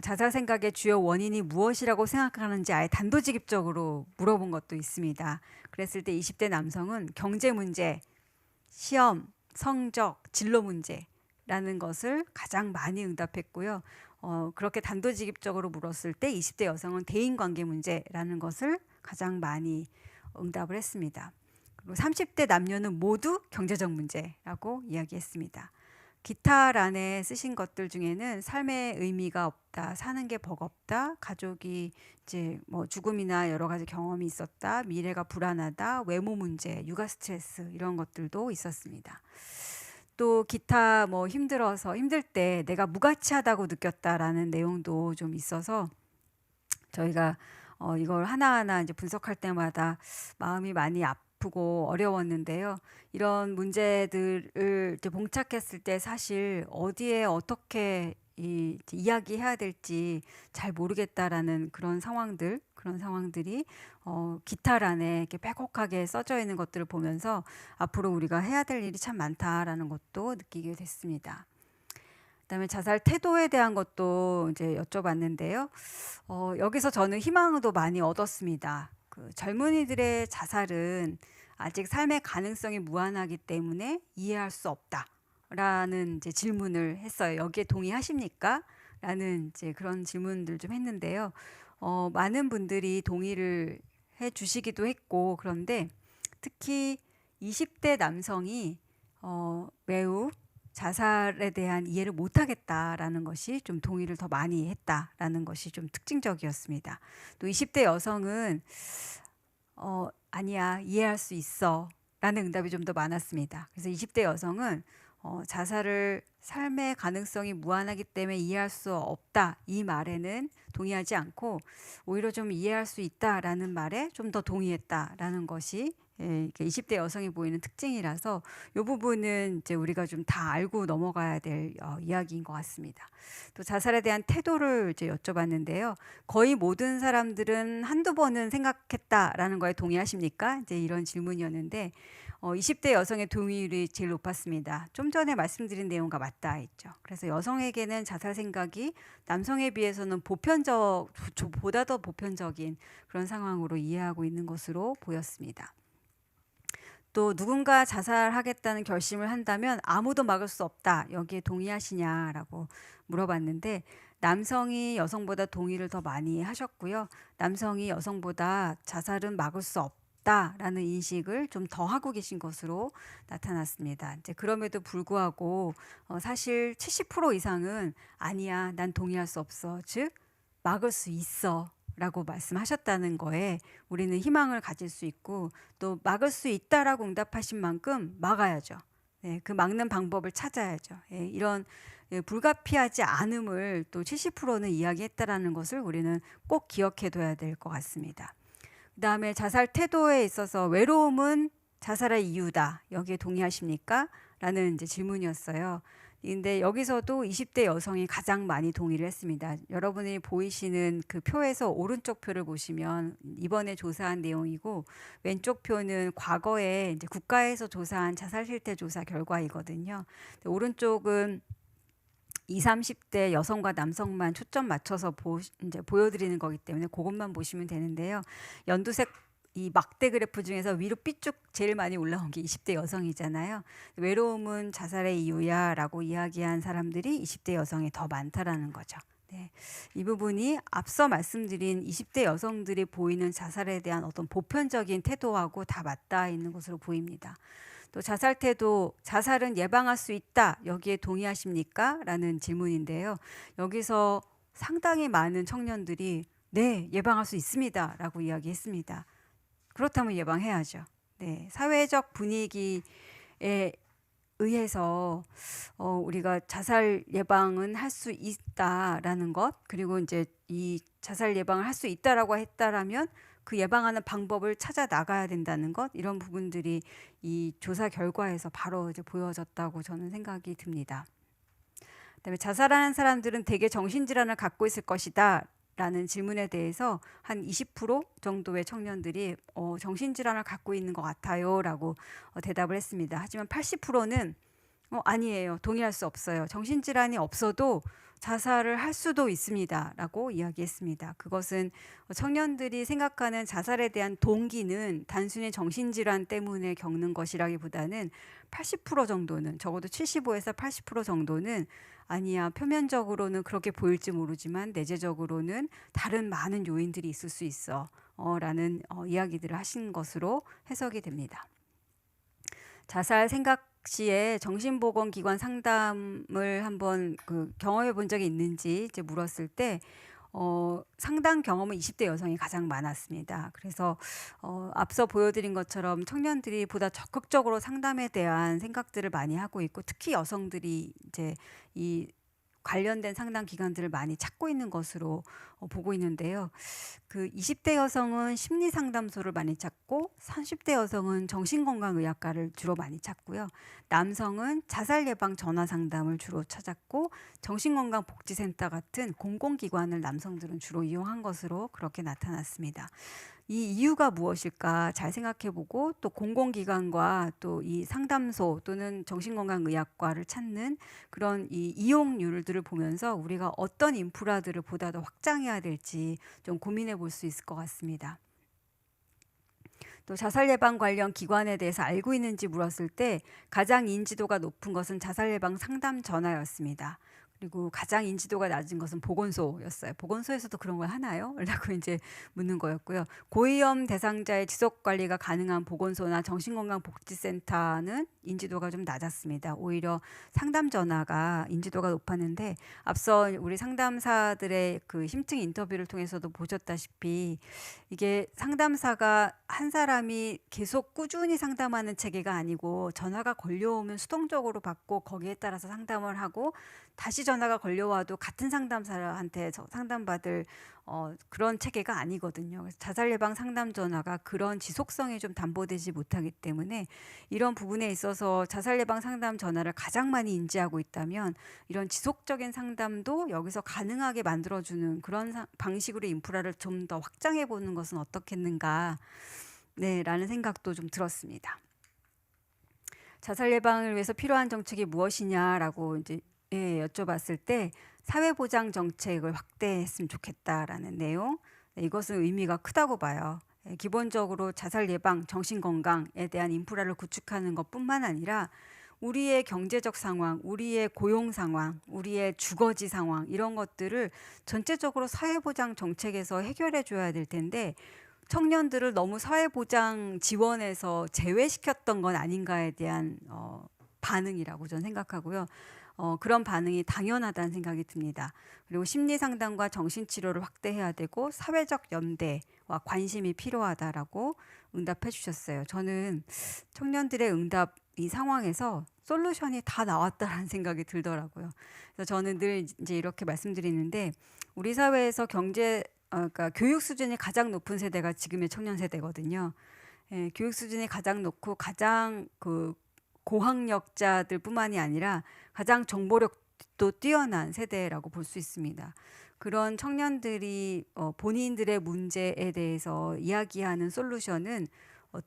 S2: 자살 생각의 주요 원인이 무엇이라고 생각하는지 아예 단도직입적으로 물어본 것도 있습니다. 그랬을 때 20대 남성은 경제 문제, 시험, 성적, 진로 문제라는 것을 가장 많이 응답했고요. 그렇게 단도직입적으로 물었을 때 20대 여성은 대인관계 문제라는 것을 가장 많이 응답을 했습니다. 그리고 30대 남녀는 모두 경제적 문제라고 이야기했습니다. 기타란에 쓰신 것들 중에는 삶의 의미가 없다, 사는 게 버겁다, 가족이 이제 뭐 죽음이나 여러 가지 경험이 있었다, 미래가 불안하다, 외모 문제, 육아 스트레스 이런 것들도 있었습니다. 또 기타 뭐 힘들 때 내가 무가치하다고 느꼈다라는 내용도 좀 있어서 저희가 이걸 하나하나 이제 분석할 때마다 마음이 많이 아프고 어려웠는데요. 이런 문제들을 이제 봉착했을 때 사실 어디에 어떻게 이야기해야 될지 잘 모르겠다라는 그런 상황들이 기타란에 이렇게 빼곡하게 써져 있는 것들을 보면서 앞으로 우리가 해야 될 일이 참 많다라는 것도 느끼게 됐습니다. 그다음에 자살 태도에 대한 것도 이제 여쭤봤는데요. 여기서 저는 희망도 많이 얻었습니다. 그 젊은이들의 자살은 아직 삶의 가능성이 무한하기 때문에 이해할 수 없다라는 이제 질문을 했어요. 여기에 동의하십니까? 라는 이제 그런 질문들 좀 했는데요. 많은 분들이 동의를 해 주시기도 했고, 그런데 특히 20대 남성이 매우 자살에 대한 이해를 못하겠다라는 것이 좀 동의를 더 많이 했다라는 것이 좀 특징적이었습니다. 또 20대 여성은 아니야, 이해할 수 있어 라는 응답이 좀 더 많았습니다. 그래서 20대 여성은 자살을 삶의 가능성이 무한하기 때문에 이해할 수 없다 이 말에는 동의하지 않고 오히려 좀 이해할 수 있다라는 말에 좀 더 동의했다라는 것이 20대 여성이 보이는 특징이라서 이 부분은 이제 우리가 좀 다 알고 넘어가야 될 이야기인 것 같습니다. 또 자살에 대한 태도를 이제 여쭤봤는데요. 거의 모든 사람들은 한두 번은 생각했다라는 거에 동의하십니까? 이제 이런 질문이었는데 20대 여성의 동의율이 제일 높았습니다. 좀 전에 말씀드린 내용과 맞닿아 있죠. 그래서 여성에게는 자살 생각이 남성에 비해서는 보다 더 보편적인 그런 상황으로 이해하고 있는 것으로 보였습니다. 또 누군가 자살하겠다는 결심을 한다면 아무도 막을 수 없다. 여기에 동의하시냐라고 물어봤는데 남성이 여성보다 동의를 더 많이 하셨고요. 남성이 여성보다 자살은 막을 수 없다라는 인식을 좀 더 하고 계신 것으로 나타났습니다. 이제 그럼에도 불구하고 사실 70% 이상은 아니야, 난 동의할 수 없어. 즉 막을 수 있어. 라고 말씀하셨다는 거에 우리는 희망을 가질 수 있고 또 막을 수 있다라고 응답하신 만큼 막아야죠. 네, 그 막는 방법을 찾아야죠. 이런 불가피하지 않음을 또 70%는 이야기했다라는 것을 우리는 꼭 기억해둬야 될 것 같습니다. 그 다음에 자살 태도에 있어서 외로움은 자살의 이유다. 여기에 동의하십니까? 라는 이제 질문이었어요. 근데 여기서도 20대 여성이 가장 많이 동의를 했습니다. 여러분이 보이시는 그 표에서 오른쪽 표를 보시면 이번에 조사한 내용이고 왼쪽 표는 과거에 이제 국가에서 조사한 자살 실태 조사 결과이거든요. 오른쪽은 20, 30대 여성과 남성만 초점 맞춰서 이제 보여드리는 거기 때문에 그것만 보시면 되는데요. 연두색 이 막대 그래프 중에서 위로 삐쭉 제일 많이 올라온 게 20대 여성이잖아요. 외로움은 자살의 이유야라고 이야기한 사람들이 20대 여성이 더 많다라는 거죠. 네, 이 부분이 앞서 말씀드린 20대 여성들이 보이는 자살에 대한 어떤 보편적인 태도하고 다 맞닿아 있는 것으로 보입니다. 또 자살 태도, 자살은 예방할 수 있다. 여기에 동의하십니까? 라는 질문인데요. 여기서 상당히 많은 청년들이 네, 예방할 수 있습니다. 라고 이야기했습니다. 그렇다면 예방해야죠. 네, 사회적 분위기에 의해서 우리가 자살 예방은 할 수 있다라는 것, 그리고 이제 이 자살 예방을 할 수 있다라고 했다라면 그 예방하는 방법을 찾아 나가야 된다는 것, 이런 부분들이 이 조사 결과에서 바로 이제 보여졌다고 저는 생각이 듭니다. 그다음에 자살하는 사람들은 대개 정신질환을 갖고 있을 것이다 라는 질문에 대해서 한 20% 정도의 청년들이 정신질환을 갖고 있는 것 같아요 라고 대답을 했습니다. 하지만 80%는 아니에요, 동의할 수 없어요, 정신질환이 없어도 자살을 할 수도 있습니다 라고 이야기했습니다. 그것은 청년들이 생각하는 자살에 대한 동기는 단순히 정신질환 때문에 겪는 것이라기보다는 80% 정도는, 적어도 75에서 80% 정도는 아니야, 표면적으로는 그렇게 보일지 모르지만 내재적으로는 다른 많은 요인들이 있을 수 있어 라는 이야기들을 하신 것으로 해석이 됩니다. 자살 생각 시에 정신보건기관 상담을 한번 경험해 본 적이 있는지 이제 물었을 때 상담 경험은 20대 여성이 가장 많았습니다. 그래서 앞서 보여드린 것처럼 청년들이 보다 적극적으로 상담에 대한 생각들을 많이 하고 있고, 특히 여성들이 이제 이 관련된 상담 기관들을 많이 찾고 있는 것으로 보고 있는데요. 그 20대 여성은 심리상담소를 많이 찾고 30대 여성은 정신건강의학과를 주로 많이 찾고요. 남성은 자살예방 전화상담을 주로 찾았고 정신건강복지센터 같은 공공기관을 남성들은 주로 이용한 것으로 그렇게 나타났습니다. 이 이유가 무엇일까 잘 생각해보고, 또 공공기관과 또 이 상담소 또는 정신건강의학과를 찾는 그런 이 이용률들을 보면서 우리가 어떤 인프라들을 보다 더 확장해야 될지 좀 고민해 볼 수 있을 것 같습니다. 또 자살 예방 관련 기관에 대해서 알고 있는지 물었을 때 가장 인지도가 높은 것은 자살 예방 상담 전화였습니다. 그리고 가장 인지도가 낮은 것은 보건소였어요. 보건소에서도 그런 걸 하나요? 라고 이제 묻는 거였고요. 고위험 대상자의 지속 관리가 가능한 보건소나 정신건강복지센터는 인지도가 좀 낮았습니다. 오히려 상담 전화가 인지도가 높았는데, 앞서 우리 상담사들의 그 심층 인터뷰를 통해서도 보셨다시피 이게 상담사가 한 사람이 계속 꾸준히 상담하는 체계가 아니고 전화가 걸려오면 수동적으로 받고 거기에 따라서 상담을 하고 다시 전화가 걸려와도 같은 상담사한테 상담받을 그런 체계가 아니거든요. 그래서 자살 예방 상담 전화가 그런 지속성이 좀 담보되지 못하기 때문에 이런 부분에 있어서 자살 예방 상담 전화를 가장 많이 인지하고 있다면 이런 지속적인 상담도 여기서 가능하게 만들어주는 그런 방식으로 인프라를 좀 더 확장해 보는 것은 어떻겠는가, 네, 라는 생각도 좀 들었습니다. 자살 예방을 위해서 필요한 정책이 무엇이냐라고 이제 여쭤봤을 때 사회보장 정책을 확대했으면 좋겠다라는 내용, 이것은 의미가 크다고 봐요. 기본적으로 자살 예방, 정신건강에 대한 인프라를 구축하는 것뿐만 아니라 우리의 경제적 상황, 우리의 고용 상황, 우리의 주거지 상황, 이런 것들을 전체적으로 사회보장 정책에서 해결해 줘야 될 텐데 청년들을 너무 사회보장 지원에서 제외시켰던 건 아닌가에 대한 반응이라고 저는 생각하고요. 그런 반응이 당연하다는 생각이 듭니다. 그리고 심리상담과 정신치료를 확대해야 되고 사회적 연대와 관심이 필요하다라고 응답해 주셨어요. 저는 청년들의 응답 이 상황에서 솔루션이 다 나왔다라는 생각이 들더라고요. 그래서 저는 늘 이제 이렇게 말씀드리는데 우리 사회에서 그러니까 교육 수준이 가장 높은 세대가 지금의 청년 세대거든요. 교육 수준이 가장 높고 가장 고학력자들뿐만이 아니라 가장 정보력도 뛰어난 세대라고 볼 수 있습니다. 그런 청년들이 본인들의 문제에 대해서 이야기하는 솔루션은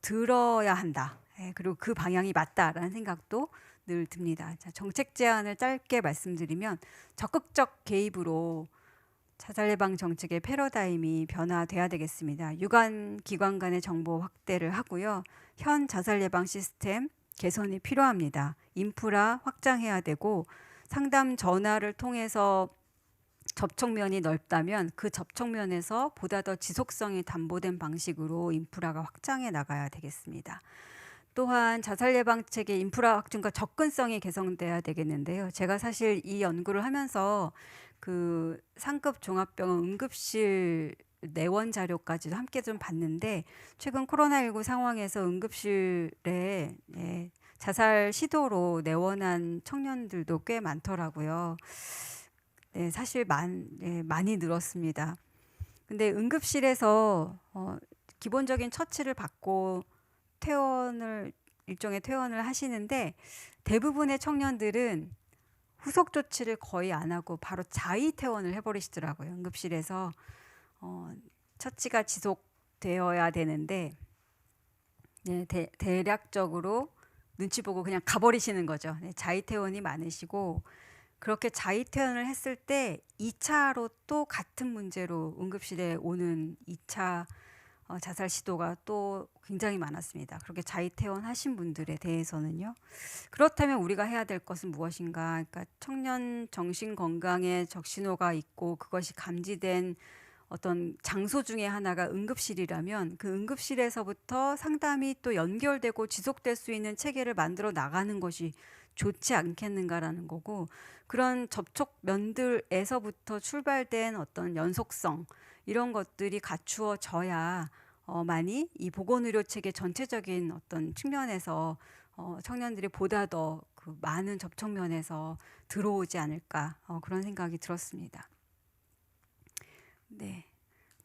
S2: 들어야 한다. 그리고 그 방향이 맞다라는 생각도 늘 듭니다. 자, 정책 제안을 짧게 말씀드리면 적극적 개입으로 자살 예방 정책의 패러다임이 변화돼야 되겠습니다. 유관 기관 간의 정보 확대를 하고요. 현 자살 예방 시스템 개선이 필요합니다. 인프라 확장해야 되고 상담 전화를 통해서 접촉면이 넓다면 그 접촉면에서 보다 더 지속성이 담보된 방식으로 인프라가 확장해 나가야 되겠습니다. 또한 자살 예방책의 인프라 확충과 접근성이 개선돼야 되겠는데요. 제가 사실 이 연구를 하면서 그 상급 종합병원 응급실 내원 자료까지도 함께 좀 봤는데 최근 코로나19 상황에서 응급실에 자살 시도로 내원한 청년들도 꽤 많더라고요. 네, 사실 많이 늘었습니다. 근데 응급실에서 기본적인 처치를 받고 일종의 퇴원을 하시는데, 대부분의 청년들은 후속 조치를 거의 안 하고 바로 자의 퇴원을 해버리시더라고요. 응급실에서 처치가 지속되어야 되는데, 네, 대략적으로 눈치 보고 그냥 가버리시는 거죠. 네, 자의 퇴원이 많으시고, 그렇게 자의 퇴원을 했을 때 2차로 또 같은 문제로 응급실에 오는 2차 자살 시도가 또 굉장히 많았습니다. 그렇게 자의 퇴원하신 분들에 대해서는요. 그렇다면 우리가 해야 될 것은 무엇인가? 그러니까 청년 정신 건강에 적신호가 있고 그것이 감지된 어떤 장소 중에 하나가 응급실이라면, 그 응급실에서부터 상담이 또 연결되고 지속될 수 있는 체계를 만들어 나가는 것이 좋지 않겠는가라는 거고, 그런 접촉면들에서부터 출발된 어떤 연속성, 이런 것들이 갖추어져야 많이 이 보건의료 체계 전체적인 어떤 측면에서 청년들이 보다 더 그 많은 접촉면에서 들어오지 않을까, 그런 생각이 들었습니다. 네.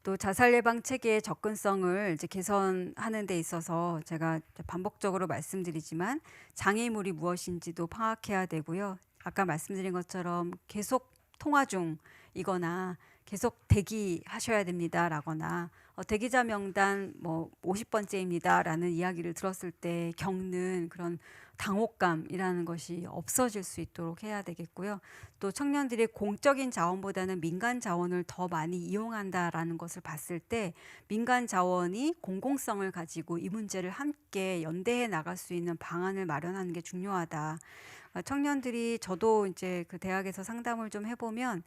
S2: 또 자살 예방 체계의 접근성을 이제 개선하는 데 있어서 제가 반복적으로 말씀드리지만, 장애물이 무엇인지도 파악해야 되고요. 아까 말씀드린 것처럼 계속 통화 중이거나 계속 대기하셔야 됩니다라거나 대기자 명단 뭐 50번째입니다라는 이야기를 들었을 때 겪는 그런 당혹감이라는 것이 없어질 수 있도록 해야 되겠고요. 또 청년들이 공적인 자원보다는 민간 자원을 더 많이 이용한다라는 것을 봤을 때, 민간 자원이 공공성을 가지고 이 문제를 함께 연대해 나갈 수 있는 방안을 마련하는 게 중요하다. 청년들이, 저도 이제 그 대학에서 상담을 좀 해보면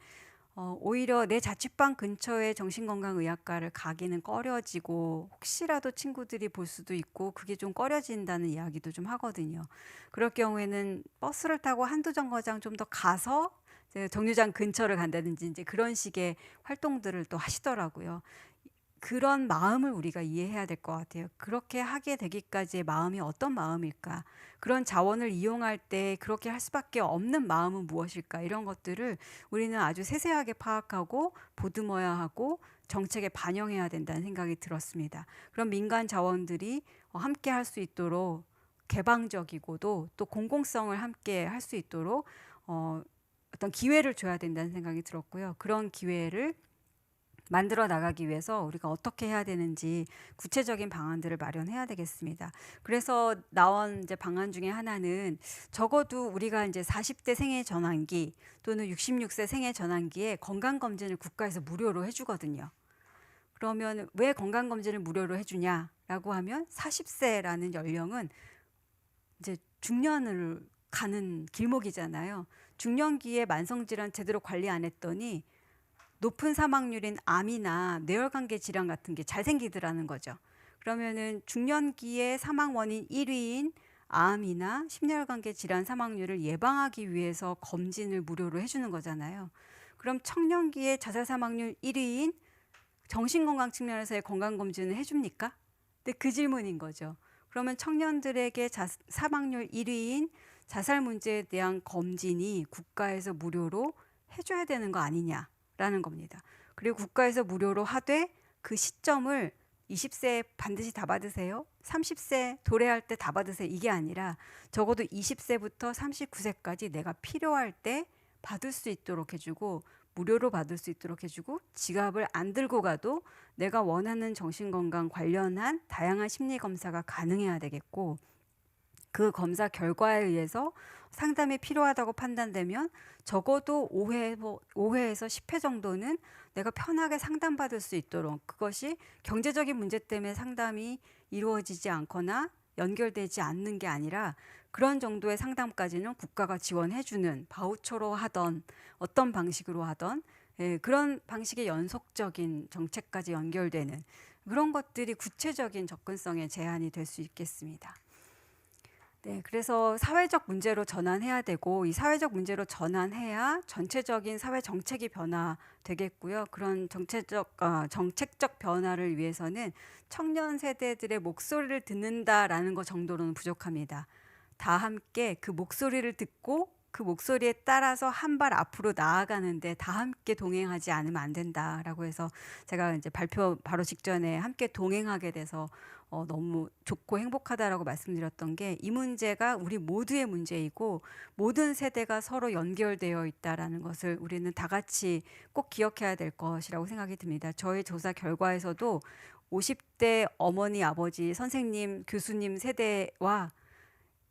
S2: 오히려 내 자취방 근처에 정신건강의학과를 가기는 꺼려지고, 혹시라도 친구들이 볼 수도 있고 그게 좀 꺼려진다는 이야기도 좀 하거든요. 그럴 경우에는 버스를 타고 한두 정거장 좀 더 가서 정류장 근처를 간다든지 이제 그런 식의 활동들을 또 하시더라고요. 그런 마음을 우리가 이해해야 될 것 같아요. 그렇게 하게 되기까지의 마음이 어떤 마음일까? 그런 자원을 이용할 때 그렇게 할 수밖에 없는 마음은 무엇일까? 이런 것들을 우리는 아주 세세하게 파악하고 보듬어야 하고 정책에 반영해야 된다는 생각이 들었습니다. 그럼 민간 자원들이 함께 할 수 있도록 개방적이고도 또 공공성을 함께 할 수 있도록 어떤 기회를 줘야 된다는 생각이 들었고요. 그런 기회를 만들어 나가기 위해서 우리가 어떻게 해야 되는지 구체적인 방안들을 마련해야 되겠습니다. 그래서 나온 이제 방안 중에 하나는, 적어도 우리가 이제 40대 생애 전환기 또는 66세 생애 전환기에 건강검진을 국가에서 무료로 해주거든요. 그러면 왜 건강검진을 무료로 해주냐라고 하면, 40세라는 연령은 이제 중년을 가는 길목이잖아요. 중년기에 만성질환 제대로 관리 안 했더니 높은 사망률인 암이나 뇌혈관계 질환 같은 게 잘 생기더라는 거죠. 그러면은 중년기의 사망 원인 1위인 암이나 심혈관계 질환 사망률을 예방하기 위해서 검진을 무료로 해주는 거잖아요. 그럼 청년기의 자살 사망률 1위인 정신건강 측면에서의 건강검진을 해줍니까? 근데 그 질문인 거죠. 그러면 청년들에게 사망률 1위인 자살 문제에 대한 검진이 국가에서 무료로 해줘야 되는 거 아니냐 라는 겁니다. 그리고 국가에서 무료로 하되 그 시점을 20세 반드시 다 받으세요, 30세 도래할 때 다 받으세요, 이게 아니라 적어도 20세부터 39세까지 내가 필요할 때 받을 수 있도록 해주고, 무료로 받을 수 있도록 해주고, 지갑을 안 들고 가도 내가 원하는 정신건강 관련한 다양한 심리검사가 가능해야 되겠고, 그 검사 결과에 의해서 상담이 필요하다고 판단되면 적어도 5회에서 10회 정도는 내가 편하게 상담받을 수 있도록, 그것이 경제적인 문제 때문에 상담이 이루어지지 않거나 연결되지 않는 게 아니라 그런 정도의 상담까지는 국가가 지원해주는, 바우처로 하던 어떤 방식으로 하던 그런 방식의 연속적인 정책까지 연결되는 그런 것들이 구체적인 접근성의 제한이 될 수 있겠습니다. 네, 그래서 사회적 문제로 전환해야 되고, 이 사회적 문제로 전환해야 전체적인 사회 정책이 변화되겠고요. 그런 정책적 변화를 위해서는 청년 세대들의 목소리를 듣는다라는 것 정도로는 부족합니다. 다 함께 그 목소리를 듣고 그 목소리에 따라서 한 발 앞으로 나아가는데 다 함께 동행하지 않으면 안 된다라고 해서 제가 이제 발표 바로 직전에 함께 동행하게 돼서 너무 좋고 행복하다라고 말씀드렸던 게, 이 문제가 우리 모두의 문제이고 모든 세대가 서로 연결되어 있다라는 것을 우리는 다 같이 꼭 기억해야 될 것이라고 생각이 듭니다. 저희 조사 결과에서도 50대 어머니, 아버지, 선생님, 교수님 세대와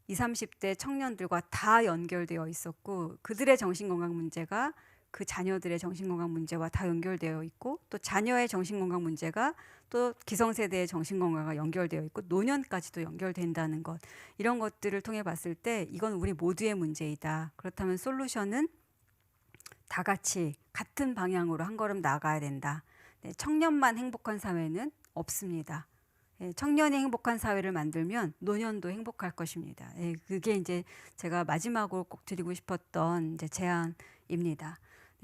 S2: 20, 30대 청년들과 다 연결되어 있었고, 그들의 정신건강 문제가 그 자녀들의 정신건강 문제와 다 연결되어 있고, 또 자녀의 정신건강 문제가 또 기성세대의 정신건강과 연결되어 있고, 노년까지도 연결된다는 것, 이런 것들을 통해 봤을 때 이건 우리 모두의 문제이다. 그렇다면 솔루션은 다 같이 같은 방향으로 한 걸음 나아가야 된다. 네, 청년만 행복한 사회는 없습니다. 청년이 행복한 사회를 만들면 노년도 행복할 것입니다. 그게 이제 제가 마지막으로 꼭 드리고 싶었던 이제 제안입니다.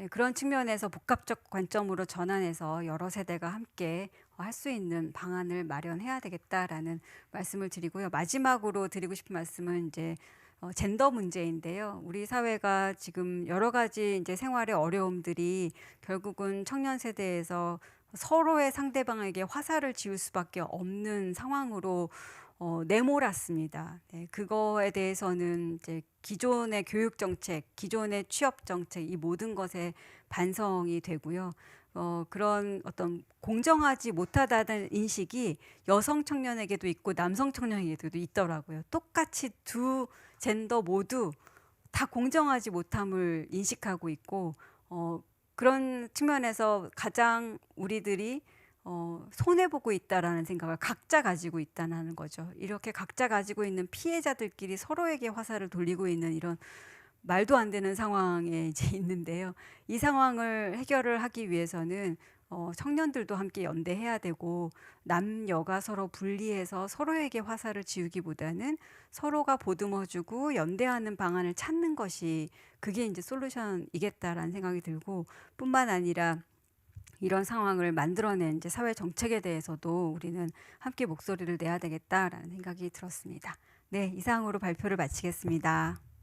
S2: 그런 측면에서 복합적 관점으로 전환해서 여러 세대가 함께 할 수 있는 방안을 마련해야 되겠다라는 말씀을 드리고요. 마지막으로 드리고 싶은 말씀은 이제 젠더 문제인데요. 우리 사회가 지금 여러 가지 이제 생활의 어려움들이 결국은 청년 세대에서 서로의 상대방에게 화살을 지을 수밖에 없는 상황으로 내몰았습니다. 네, 그거에 대해서는 이제 기존의 교육 정책, 기존의 취업 정책, 이 모든 것에 반성이 되고요. 그런 어떤 공정하지 못하다는 인식이 여성 청년에게도 있고 남성 청년에게도 있더라고요. 똑같이 두 젠더 모두 다 공정하지 못함을 인식하고 있고, 그런 측면에서 가장 우리들이 손해보고 있다라는 생각을 각자 가지고 있다는 거죠. 이렇게 각자 가지고 있는 피해자들끼리 서로에게 화살을 돌리고 있는 이런 말도 안 되는 상황에 이제 있는데요. 이 상황을 해결을 하기 위해서는 청년들도 함께 연대해야 되고, 남녀가 서로 분리해서 서로에게 화살을 지우기보다는 서로가 보듬어주고 연대하는 방안을 찾는 것이, 그게 이제 솔루션이겠다라는 생각이 들고, 뿐만 아니라 이런 상황을 만들어낸 이제 사회 정책에 대해서도 우리는 함께 목소리를 내야 되겠다라는 생각이 들었습니다. 네, 이상으로 발표를 마치겠습니다.